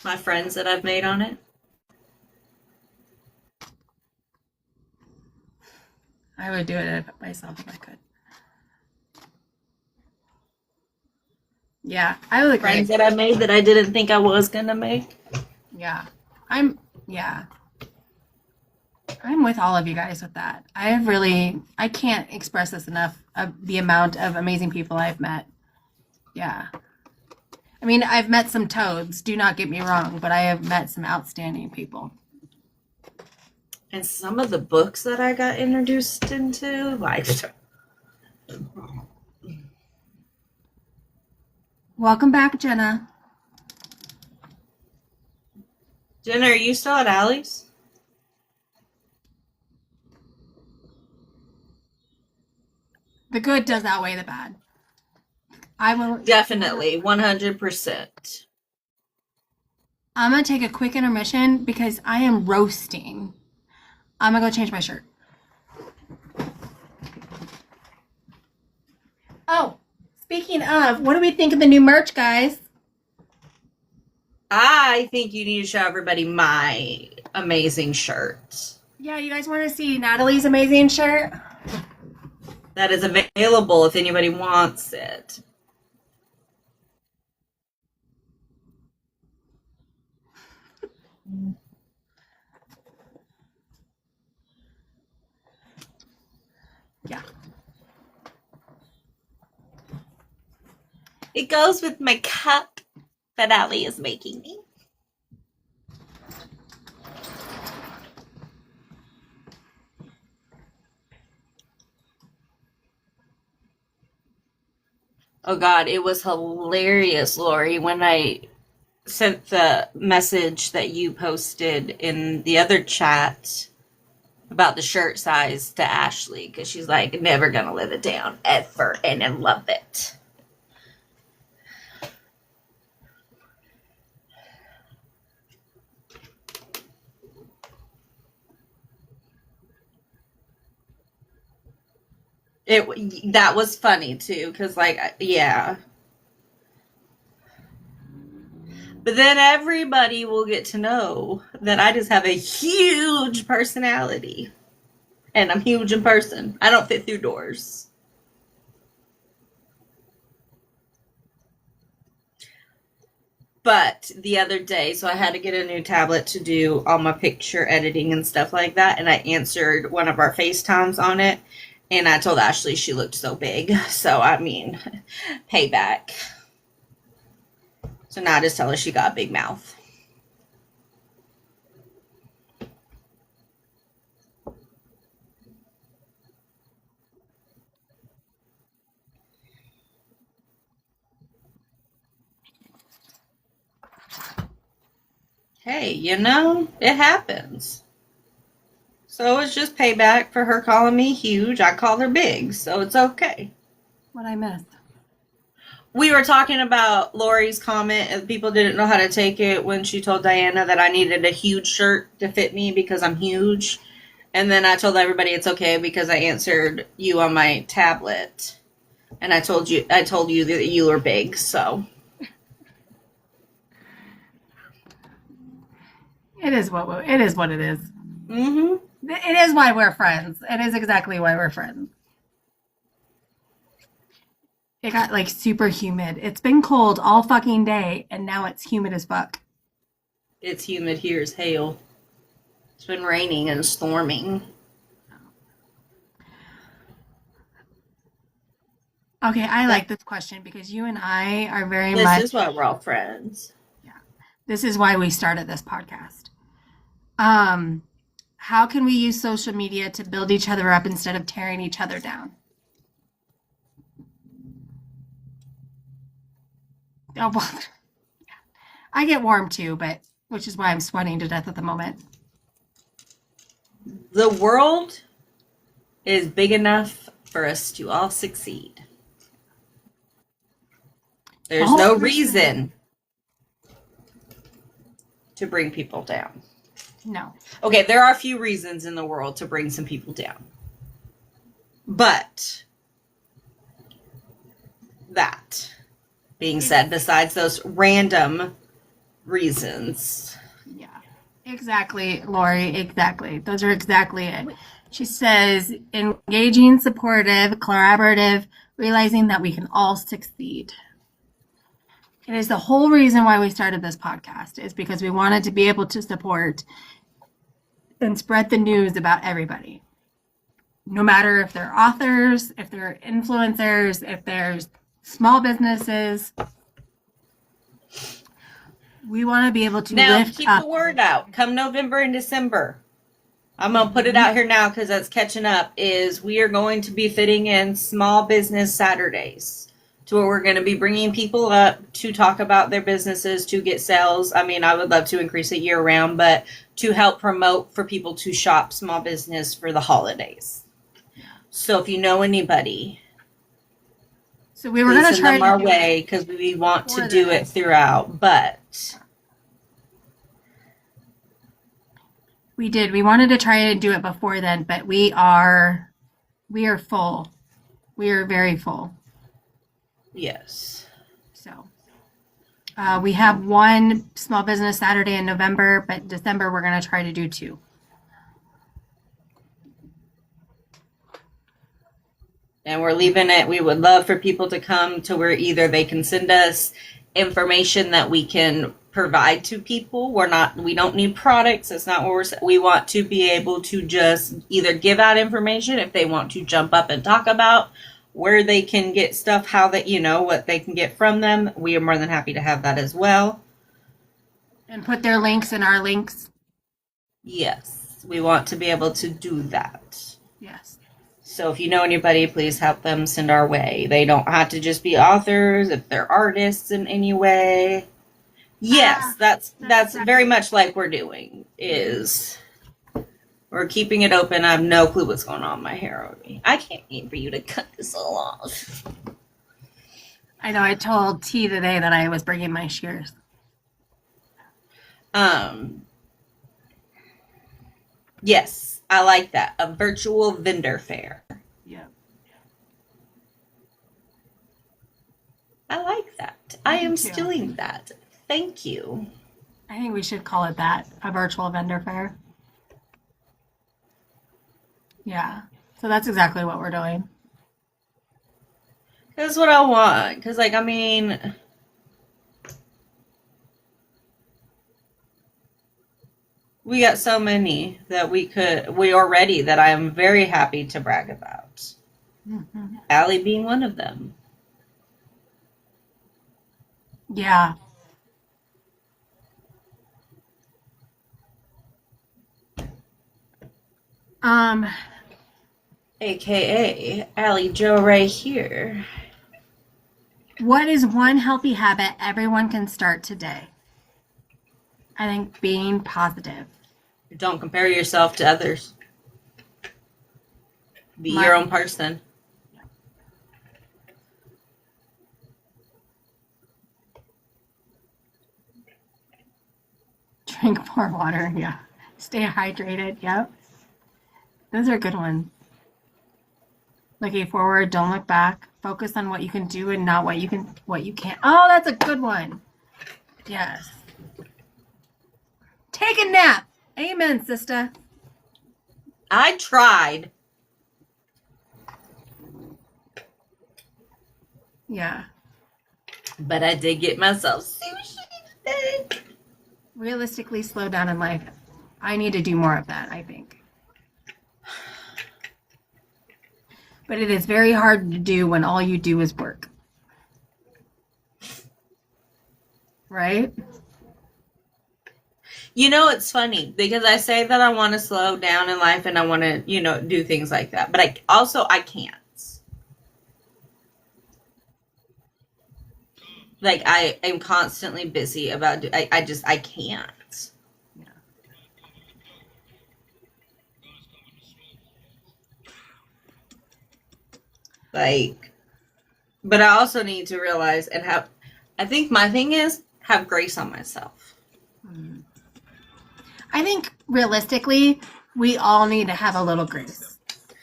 My friends that I've made on it. I would do it myself if I could. Yeah, I would agree. Friends that I made that I didn't think I was gonna make. Yeah. I'm with all of you guys with that. I can't express this enough of the amount of amazing people I've met. Yeah. I mean, I've met some toads, do not get me wrong, but I have met some outstanding people. And some of the books that I got introduced into, like. Welcome back, Jenna. Jenna, are you still at Allie's? The good does outweigh the bad. I will Definitely, 100%. I'm gonna take a quick intermission because I am roasting. I'm gonna go change my shirt. Oh, speaking of, what do we think of the new merch, guys? I think you need to show everybody my amazing shirt. Yeah, you guys want to see Natalie's amazing shirt? That is available if anybody wants it. Yeah. It goes with my cup that Allie is making me. Oh God, it was hilarious, Lori, when I sent the message that you posted in the other chat about the shirt size to Ashley, because she's like, never gonna live it down ever, and I love it. That was funny too, because like, yeah. But then everybody will get to know that I just have a huge personality. And I'm huge in person. I don't fit through doors. But the other day, so I had to get a new tablet to do all my picture editing and stuff like that. And I answered one of our FaceTimes on it. And I told Ashley she looked so big. So, I mean, payback. So now I just tell her she got a big mouth. Hey, it happens. So it's just payback for her calling me huge. I call her big, so it's okay. What I missed? We were talking about Lori's comment, and people didn't know how to take it when she told Diana that I needed a huge shirt to fit me because I'm huge. And then I told everybody it's okay because I answered you on my tablet. And I told you that you were big, so. It is what it is. What it is. Mm-hmm. It is why we're friends. It is exactly why we're friends. It got like super humid. It's been cold all fucking day, and now it's humid as fuck. It's humid here as hell. It's been raining and storming. Okay, I like this question because you and I are very This much. is why we're all friends. Yeah, this is why we started this podcast. How can we use social media to build each other up instead of tearing each other down? Oh, well, I get warm too, but which is why I'm sweating to death at the moment. The world is big enough for us to all succeed. There's no reason to bring people down. No. Okay, there are a few reasons in the world to bring some people down. But that being said, besides those random reasons. Yeah, exactly, Lori, exactly. Those are exactly it. She says, engaging, supportive, collaborative, realizing that we can all succeed. It is the whole reason why we started this podcast, is because we wanted to be able to support and spread the news about everybody. No matter if they're authors, if they're influencers, if there's small businesses. We want to be able to lift keep up. the word out. Come November and December. I'm going to put it out here now because that's catching up, is we are going to be fitting in small business Saturdays to where we're going to be bringing people up to talk about their businesses, to get sales. I mean, I would love to increase it year round, but to help promote for people to shop small business for the holidays. So if you know anybody, so we were going to try them our way because we want to do it throughout, but we did. We wanted to try and do it before then, but we are full. We are very full. Yes. So we have one small business Saturday in November, but December we're going to try to do 2. And we're leaving it. We would love for people to come to where either they can send us information that we can provide to people. We don't need products. That's not what we want to be able to just either give out information if they want to jump up and talk about where they can get stuff, how that, what they can get from them. We are more than happy to have that as well. And put their links in our links. Yes. We want to be able to do that. Yes. So if you know anybody, please help them send our way. They don't have to just be authors. If they're artists in any way. Yes, that's very much like we're doing, is we're keeping it open. I have no clue what's going on with my hair over me. I can't wait for you to cut this all off. I know. I told T today that I was bringing my shears. Yes, I like that. A virtual vendor fair. Yeah. I like that. I am too. stealing that. Thank you. I think we should call it that, a virtual vendor fair. Yeah. So that's exactly what we're doing. That's what I want. Because, like, I mean, we got so many that we already that I'm very happy to brag about. Mhm. Allie being one of them. Yeah. Um, AKA Allie Joe right here. what is one healthy habit everyone can start today? I think being positive. Don't compare yourself to others. Be your own person. Drink more water. Yeah. Stay hydrated. Yep. Those are good ones. Looking forward, don't look back. Focus on what you can do and not what you can't. Oh, that's a good one. Yes. Take a nap. Amen, sister. I tried. Yeah. But I did get myself sushi today. Realistically, slow down in life. I need to do more of that, I think. But it is very hard to do when all you do is work. Right? You know, it's funny because I say that I want to slow down in life and I want to, do things like that. But I can't. Like, I am constantly busy about, I can't. Yeah. Like, but I also need to realize and I think my thing is have grace on myself. I think realistically, we all need to have a little grace.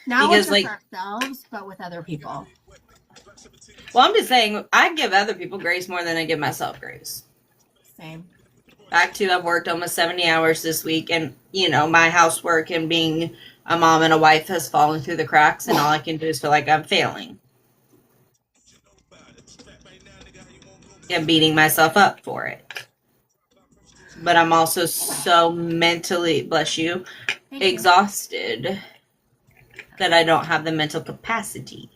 Not Because, with like, ourselves, but with other people. Well, I'm just saying, I give other people grace more than I give myself grace. Same. Back to, I've worked almost 70 hours this week, and, my housework and being a mom and a wife has fallen through the cracks, and all I can do is feel like I'm failing. And beating myself up for it. But I'm also so mentally, bless you, exhausted that I don't have the mental capacity.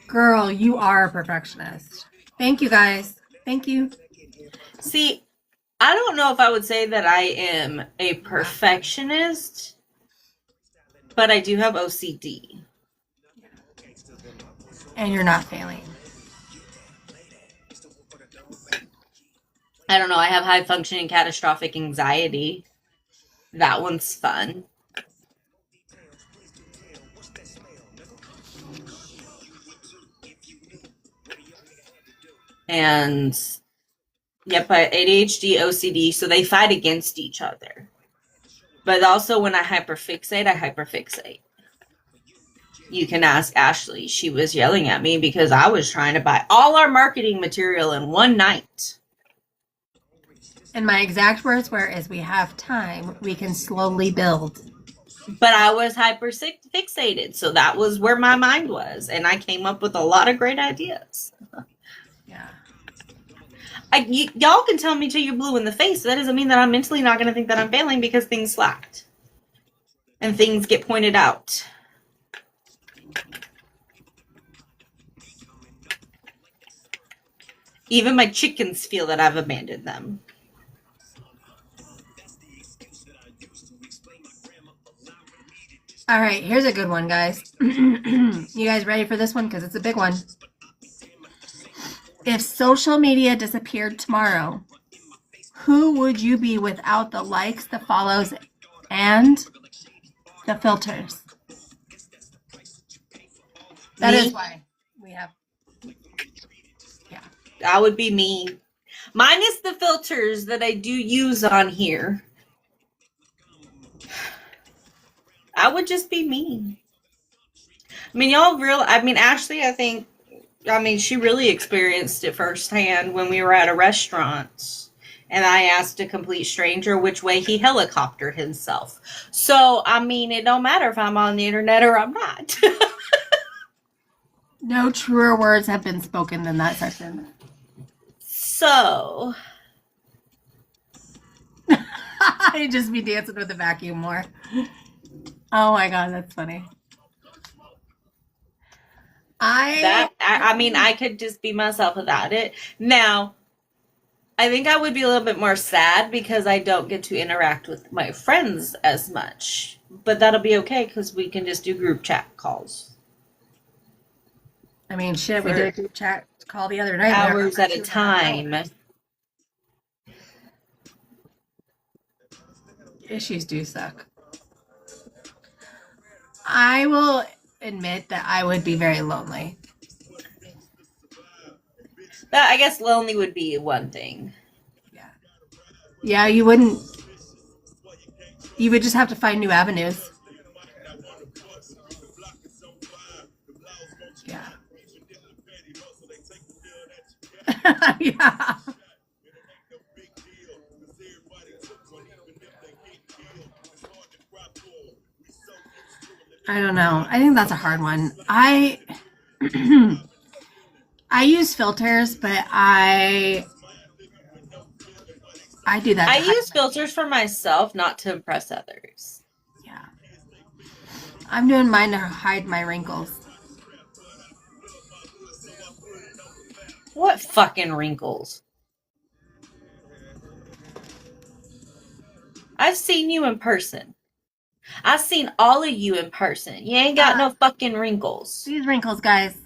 Girl, you are a perfectionist. Thank you, guys. Thank you. See, I don't know if I would say that I am a perfectionist, but I do have OCD. And you're not failing. I don't know, I have high functioning catastrophic anxiety. That one's fun. And yep, I ADHD, OCD, so they fight against each other. But also when I hyperfixate. You can ask Ashley. She was yelling at me because I was trying to buy all our marketing material in one night. And my exact words were, as we have time, we can slowly build. But I was hyper-fixated, so that was where my mind was. And I came up with a lot of great ideas. Yeah. Y'all can tell me till you're blue in the face. That doesn't mean that I'm mentally not going to think that I'm failing because things slacked. And things get pointed out. Even my chickens feel that I've abandoned them. All right, here's a good one, guys. You guys ready for this one? Because it's a big one. If social media disappeared tomorrow, who would you be without the likes, the follows, and the filters? That is why we have. Yeah. That would be me. Minus the filters that I do use on here. I would just be me. I mean, Ashley, she really experienced it firsthand when we were at a restaurant and I asked a complete stranger which way he helicoptered himself. So, I mean, it don't matter if I'm on the internet or I'm not. No truer words have been spoken than that session. So, I'd just be dancing with the vacuum more. Oh my god, that's funny. I could just be myself without it. Now, I think I would be a little bit more sad because I don't get to interact with my friends as much. But that'll be okay because we can just do group chat calls. I mean, shit, we did a group chat call the other night. Hours at a time. Issues do suck. I will admit that I would be very lonely. I guess lonely would be one thing. Yeah. Yeah, you wouldn't. You would just have to find new avenues. Yeah. Yeah. I don't know. I think that's a hard one. I use filters, but I do that. I use filters for myself, not to impress others. Yeah. I'm doing mine to hide my wrinkles. What fucking wrinkles? I've seen you in person. I've seen all of you in person. You ain't got no fucking wrinkles. These wrinkles, guys.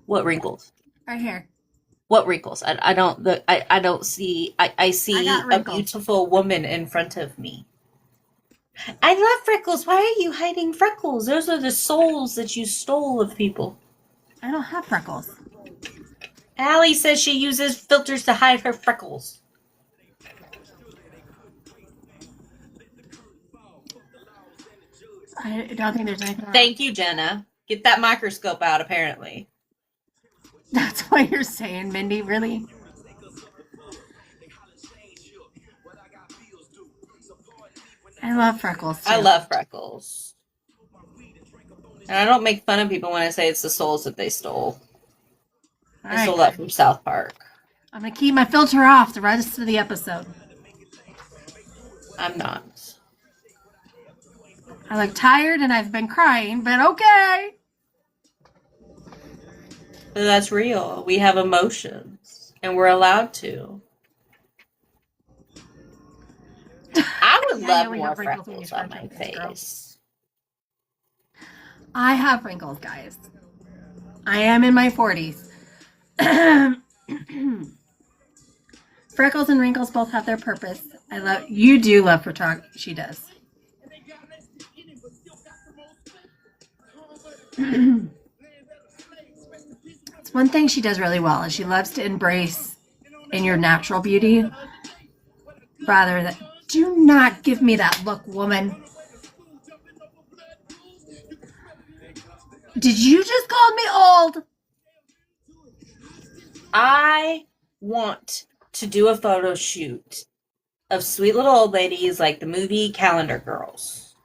What wrinkles? Right here. What wrinkles? I don't see. I see a beautiful woman in front of me. I love freckles. Why are you hiding freckles? Those are the souls that you stole of people. I don't have freckles. Allie says she uses filters to hide her freckles. I don't think there's anything wrong. Thank you, Jenna. Get that microscope out, apparently. That's what you're saying, Mindy, really? I love freckles, too. I love freckles. And I don't make fun of people when I say it's the souls that they stole. I stole that from South Park. I'm going to keep my filter off the rest of the episode. I'm not. I look tired and I've been crying, but okay. But that's real. We have emotions, and we're allowed to. I would love more freckles on my face. I have wrinkles, guys. I am in my 40s. Freckles and wrinkles both have their purpose. You do love photography. She does. It's one thing she does really well, is she loves to embrace in your natural beauty rather than, do not give me that look, woman. Did you just call me old? I want to do a photo shoot of sweet little old ladies like the movie Calendar Girls.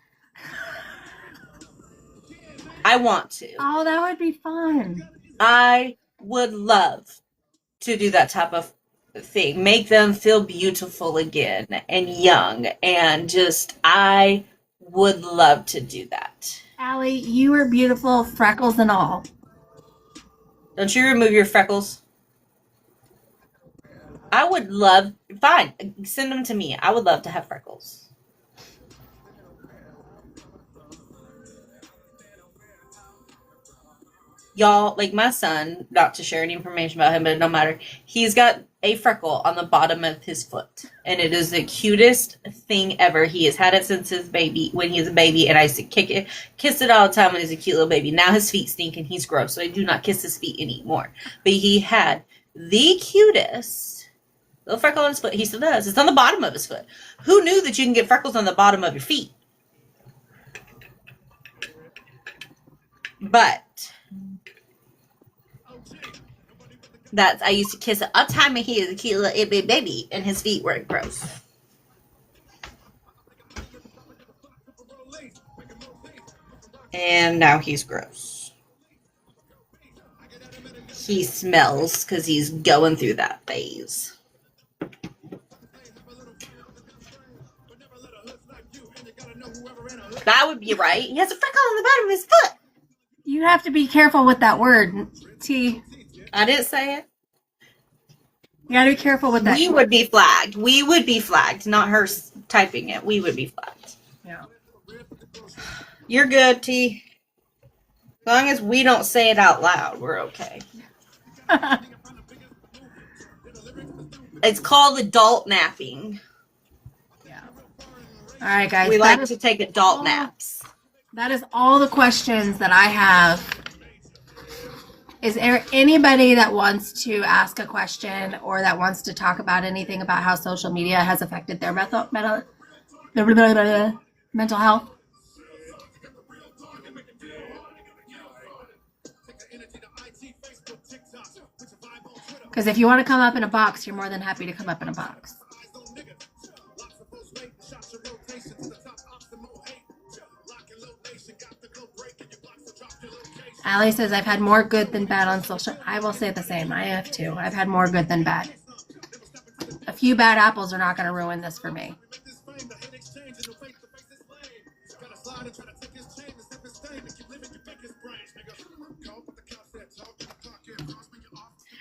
I want to. Oh, that would be fun. I would love to do that type of thing. Make them feel beautiful again and young. And just, I would love to do that. Allie, you are beautiful, freckles and all. Don't you remove your freckles? I would love, fine, send them to me. I would love to have freckles. Y'all, like my son, not to share any information about him, but it don't matter. He's got a freckle on the bottom of his foot. And it is the cutest thing ever. He has had it since when he was a baby. And I used to kiss it all the time when he was a cute little baby. Now his feet stink and he's gross. So I do not kiss his feet anymore. But he had the cutest little freckle on his foot. He still does. It's on the bottom of his foot. Who knew that you can get freckles on the bottom of your feet? But I used to kiss him all the time, and he is a cute little itty baby, and his feet were gross. And now he's gross. He smells because he's going through that phase. That would be right. He has a freckle on the bottom of his foot. You have to be careful with that word, T. I didn't say it. You gotta be careful with that. We would be flagged. We would be flagged, not her typing it. We would be flagged. Yeah. You're good, T. As long as we don't say it out loud, we're okay. It's called adult napping. Yeah. All right, guys. We like to take adult naps. That is all the questions that I have. Is there anybody that wants to ask a question or that wants to talk about anything about how social media has affected their mental health? Because if you want to come up in a box, you're more than happy to come up in a box. Allie says, I've had more good than bad on social. I will say the same. I have too. I've had more good than bad. A few bad apples are not going to ruin this for me.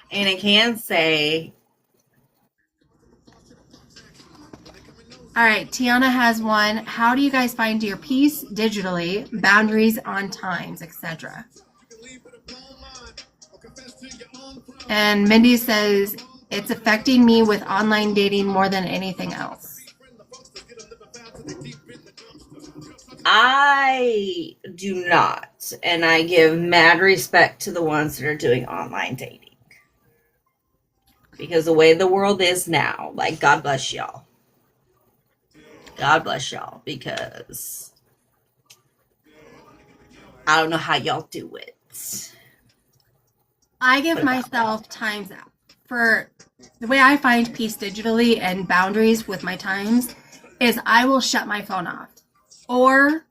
And I can say... All right, Tiana has one. How do you guys find your peace digitally, boundaries on times, etc.? And Mindy says, it's affecting me with online dating more than anything else. I do not. And I give mad respect to the ones that are doing online dating. Because the way the world is now, like, God bless y'all. God bless y'all, because I don't know how y'all do it. I give myself times out. For the way I find peace digitally and boundaries with my times is I will shut my phone off. Or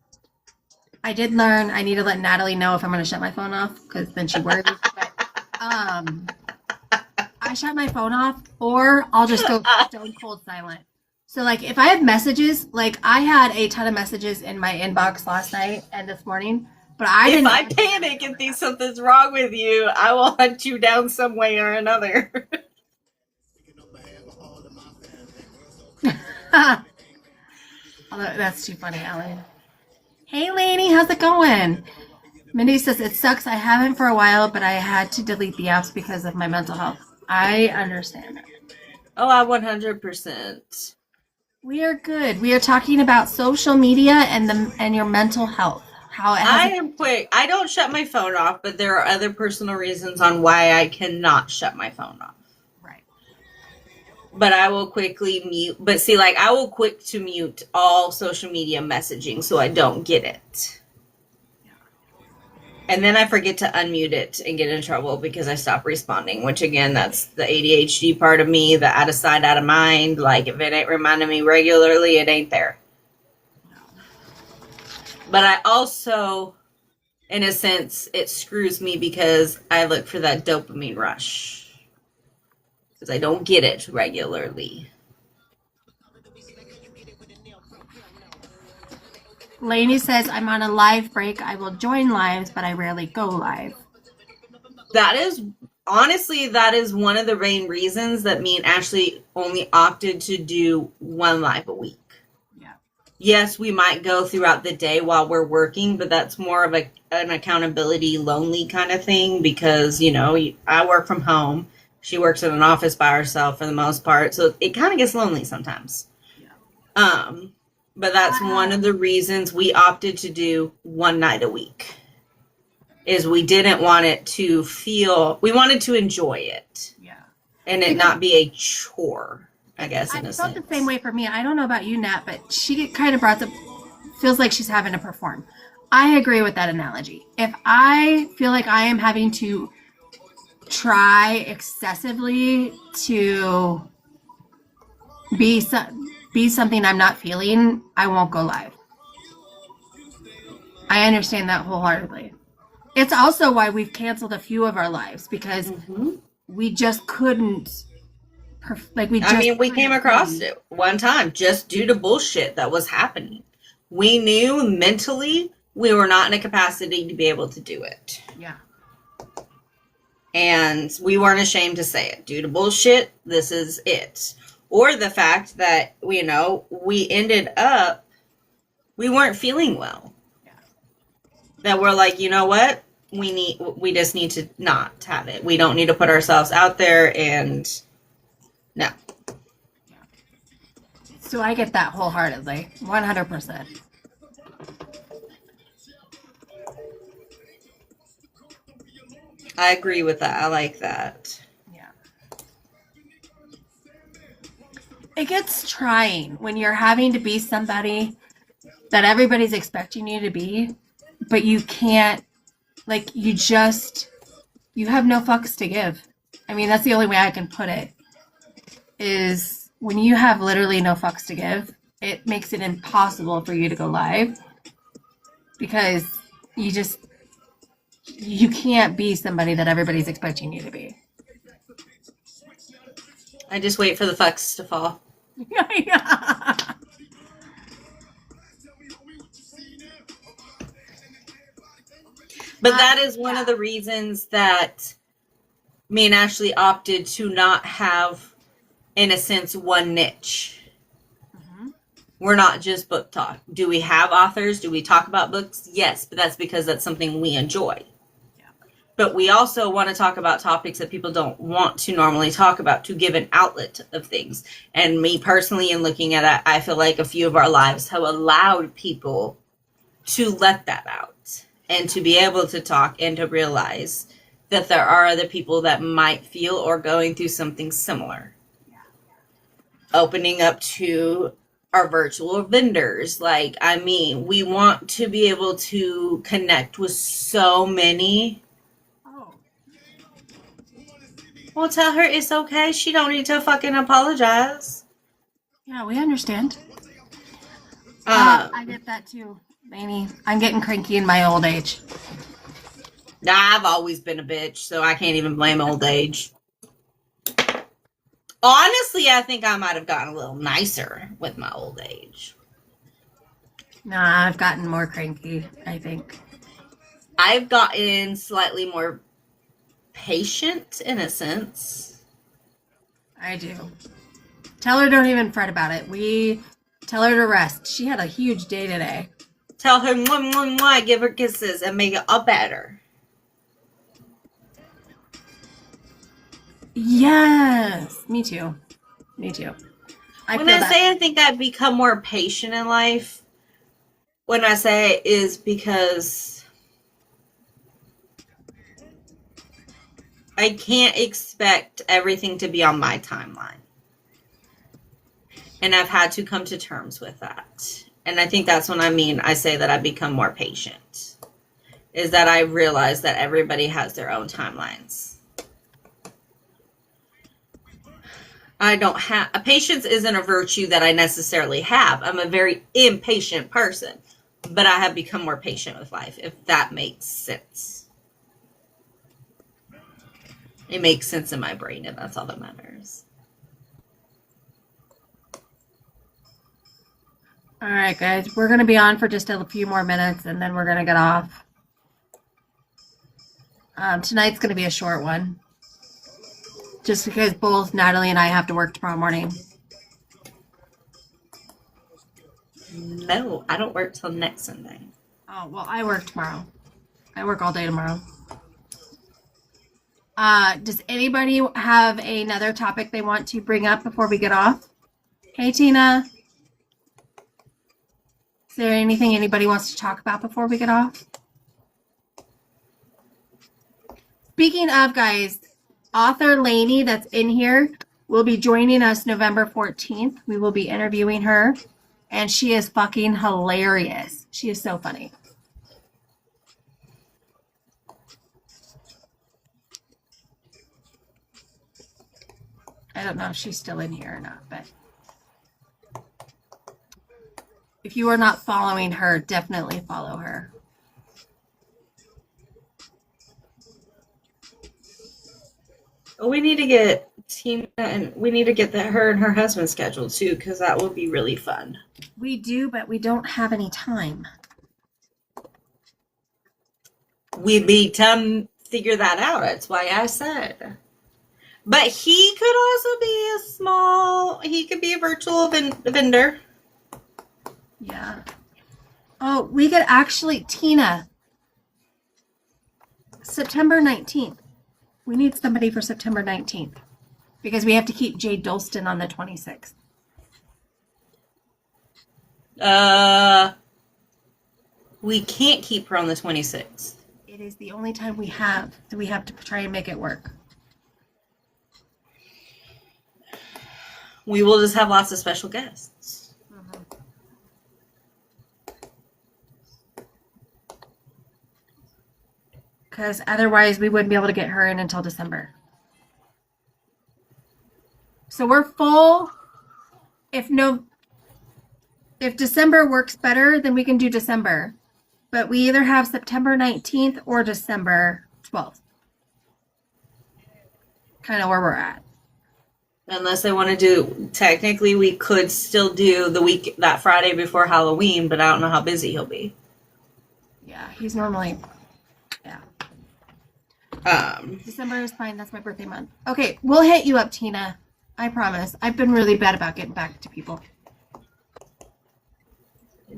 I did learn I need to let Natalie know if I'm going to shut my phone off because then she worries. But, I shut my phone off or I'll just go stone cold silent. So, like, if I have messages, like, I had a ton of messages in my inbox last night and this morning, but If I panic and think something's wrong with you, I will hunt you down some way or another. That's too funny, Ellen. Hey, Lainey, how's it going? Mindy says, it sucks. I haven't for a while, but I had to delete the apps because of my mental health. I understand it. Oh, I 100%. We are good. We are talking about social media and your mental health. How it I am quick. I don't shut my phone off, but there are other personal reasons on why I cannot shut my phone off. Right. But I will quickly mute. But see, like, I will quick to mute all social media messaging so I don't get it. And then I forget to unmute it and get in trouble because I stop responding, which, again, that's the ADHD part of me, the out of sight, out of mind. Like, if it ain't reminding me regularly, it ain't there. But I also, in a sense, it screws me because I look for that dopamine rush. Because I don't get it regularly. Lainey says, I'm on a live break. I will join lives, but I rarely go live. That is, honestly, that is one of the main reasons that me and Ashley only opted to do one live a week. Yeah. Yes, we might go throughout the day while we're working, but that's more of an accountability, lonely kind of thing because, you know, I work from home. She works in an office by herself for the most part, so it kind of gets lonely sometimes. Yeah. But that's one of the reasons we opted to do one night a week. Is we didn't want it to feel, we wanted to enjoy it. Yeah. And it not be a chore, I guess, in a sense. I felt the same way for me. I don't know about you, Nat, but she kind of brought feels like she's having to perform. I agree with that analogy. If I feel like I am having to try excessively to be something I'm not feeling, I won't go live. I understand that wholeheartedly. It's also why we've canceled a few of our lives, because we just couldn't. We came across it one time just due to bullshit that was happening. We knew mentally we were not in a capacity to be able to do it. Yeah. And we weren't ashamed to say it. Due to bullshit, this is it. Or the fact that, we ended up, we weren't feeling well. Yeah. That we're like, you know what? We just need to not have it. We don't need to put ourselves out there, and no. Yeah. So I get that wholeheartedly. 100%. I agree with that. I like that. Yeah. It gets trying when you're having to be somebody that everybody's expecting you to be, but you can't, you have no fucks to give. I mean, that's the only way I can put it, is when you have literally no fucks to give, it makes it impossible for you to go live, because you can't be somebody that everybody's expecting you to be. I just wait for the fucks to fall. Yeah. But that is one of the reasons that me and Ashley opted to not have, in a sense, one niche. We're not just book talk. Do we have authors? Do we talk about books? Yes, but that's because that's something we enjoy. Yeah. But we also want to talk about topics that people don't want to normally talk about, to give an outlet of things. And me personally, in looking at it, I feel like a few of our lives have allowed people to let that out and to be able to talk and to realize that there are other people that might feel or going through something similar. Yeah. Opening up to our virtual vendors. We want to be able to connect with so many. Oh. Well, tell her it's okay. She don't need to fucking apologize. Yeah, we understand. I get that too, Lainey. I'm getting cranky in my old age. I've always been a bitch, so I can't even blame old age. Honestly, I think I might have gotten a little nicer with my old age. Nah, I've gotten more cranky, I think. I've gotten slightly more patient, in a sense. I do. Tell her don't even fret about it. We tell her to rest. She had a huge day today. Tell her, mwah, mwah, mwah, give her kisses and make it all better. Yes. Me too. Me too. When I say I think I've become more patient in life, when I say it is because I can't expect everything to be on my timeline. And I've had to come to terms with that. And I think that's when I say that I've become more patient. Is that I realize that everybody has their own timelines. Patience isn't a virtue that I necessarily have. I'm a very impatient person. But I have become more patient with life, if that makes sense. It makes sense in my brain, and that's all that matters. All right, guys. We're going to be on for just a few more minutes, and then we're going to get off. Tonight's going to be a short one. Just because both Natalie and I have to work tomorrow morning. No, I don't work till next Sunday. Oh, well, I work tomorrow. I work all day tomorrow. Does anybody have another topic they want to bring up before we get off? Hey, Tina. Is there anything anybody wants to talk about before we get off? Speaking of, guys, author Lainey that's in here will be joining us November 14th. We will be interviewing her, and she is fucking hilarious. She is so funny. I don't know if she's still in here or not, but if you are not following her, definitely follow her. We need to get Tina, and we need to get her and her husband scheduled too, because that would be really fun. We do, but we don't have any time. We'd be time to figure that out. That's why I said. But he could also be he could be a virtual vendor. Yeah. Oh, we could actually, Tina, September 19th. We need somebody for September 19th because we have to keep Jade Dolston on the 26th. We can't keep her on the 26th. It is the only time we have, so we have to try and make it work. We will just have lots of special guests. Because otherwise we wouldn't be able to get her in until December. So we're full. If December works better, then we can do December. But we either have September 19th or December 12th. Kind of where we're at. Unless they want to do, technically we could still do the week, that Friday before Halloween, but I don't know how busy he'll be. Yeah, he's normally, yeah. December is fine. That's my birthday month. Okay, we'll hit you up, Tina. I promise. I've been really bad about getting back to people.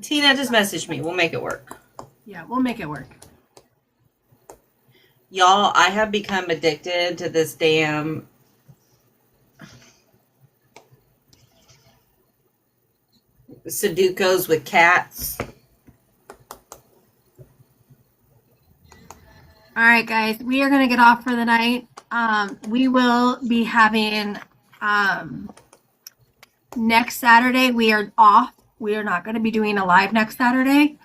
Tina, just message me. We'll make it work. Yeah, we'll make it work. Y'all, I have become addicted to this damn Sudokus with cats. All right, guys, we are going to get off for the night. We will be having next Saturday. We are off. We are not going to be doing a live next Saturday.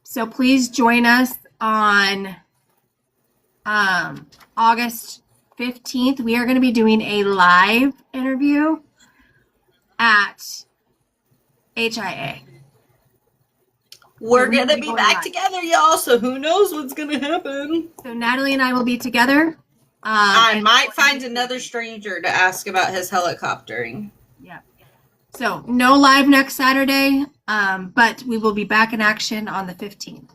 So please join us on August 15th. We are going to be doing a live interview at HIA. We're going to be back together, y'all, so who knows what's going to happen. So Natalie and I will be together. I might find another stranger to ask about his helicoptering. Yeah. So no live next Saturday, but we will be back in action on the 15th.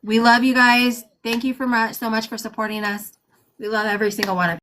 We love you guys. Thank you so much for supporting us. We love every single one of you.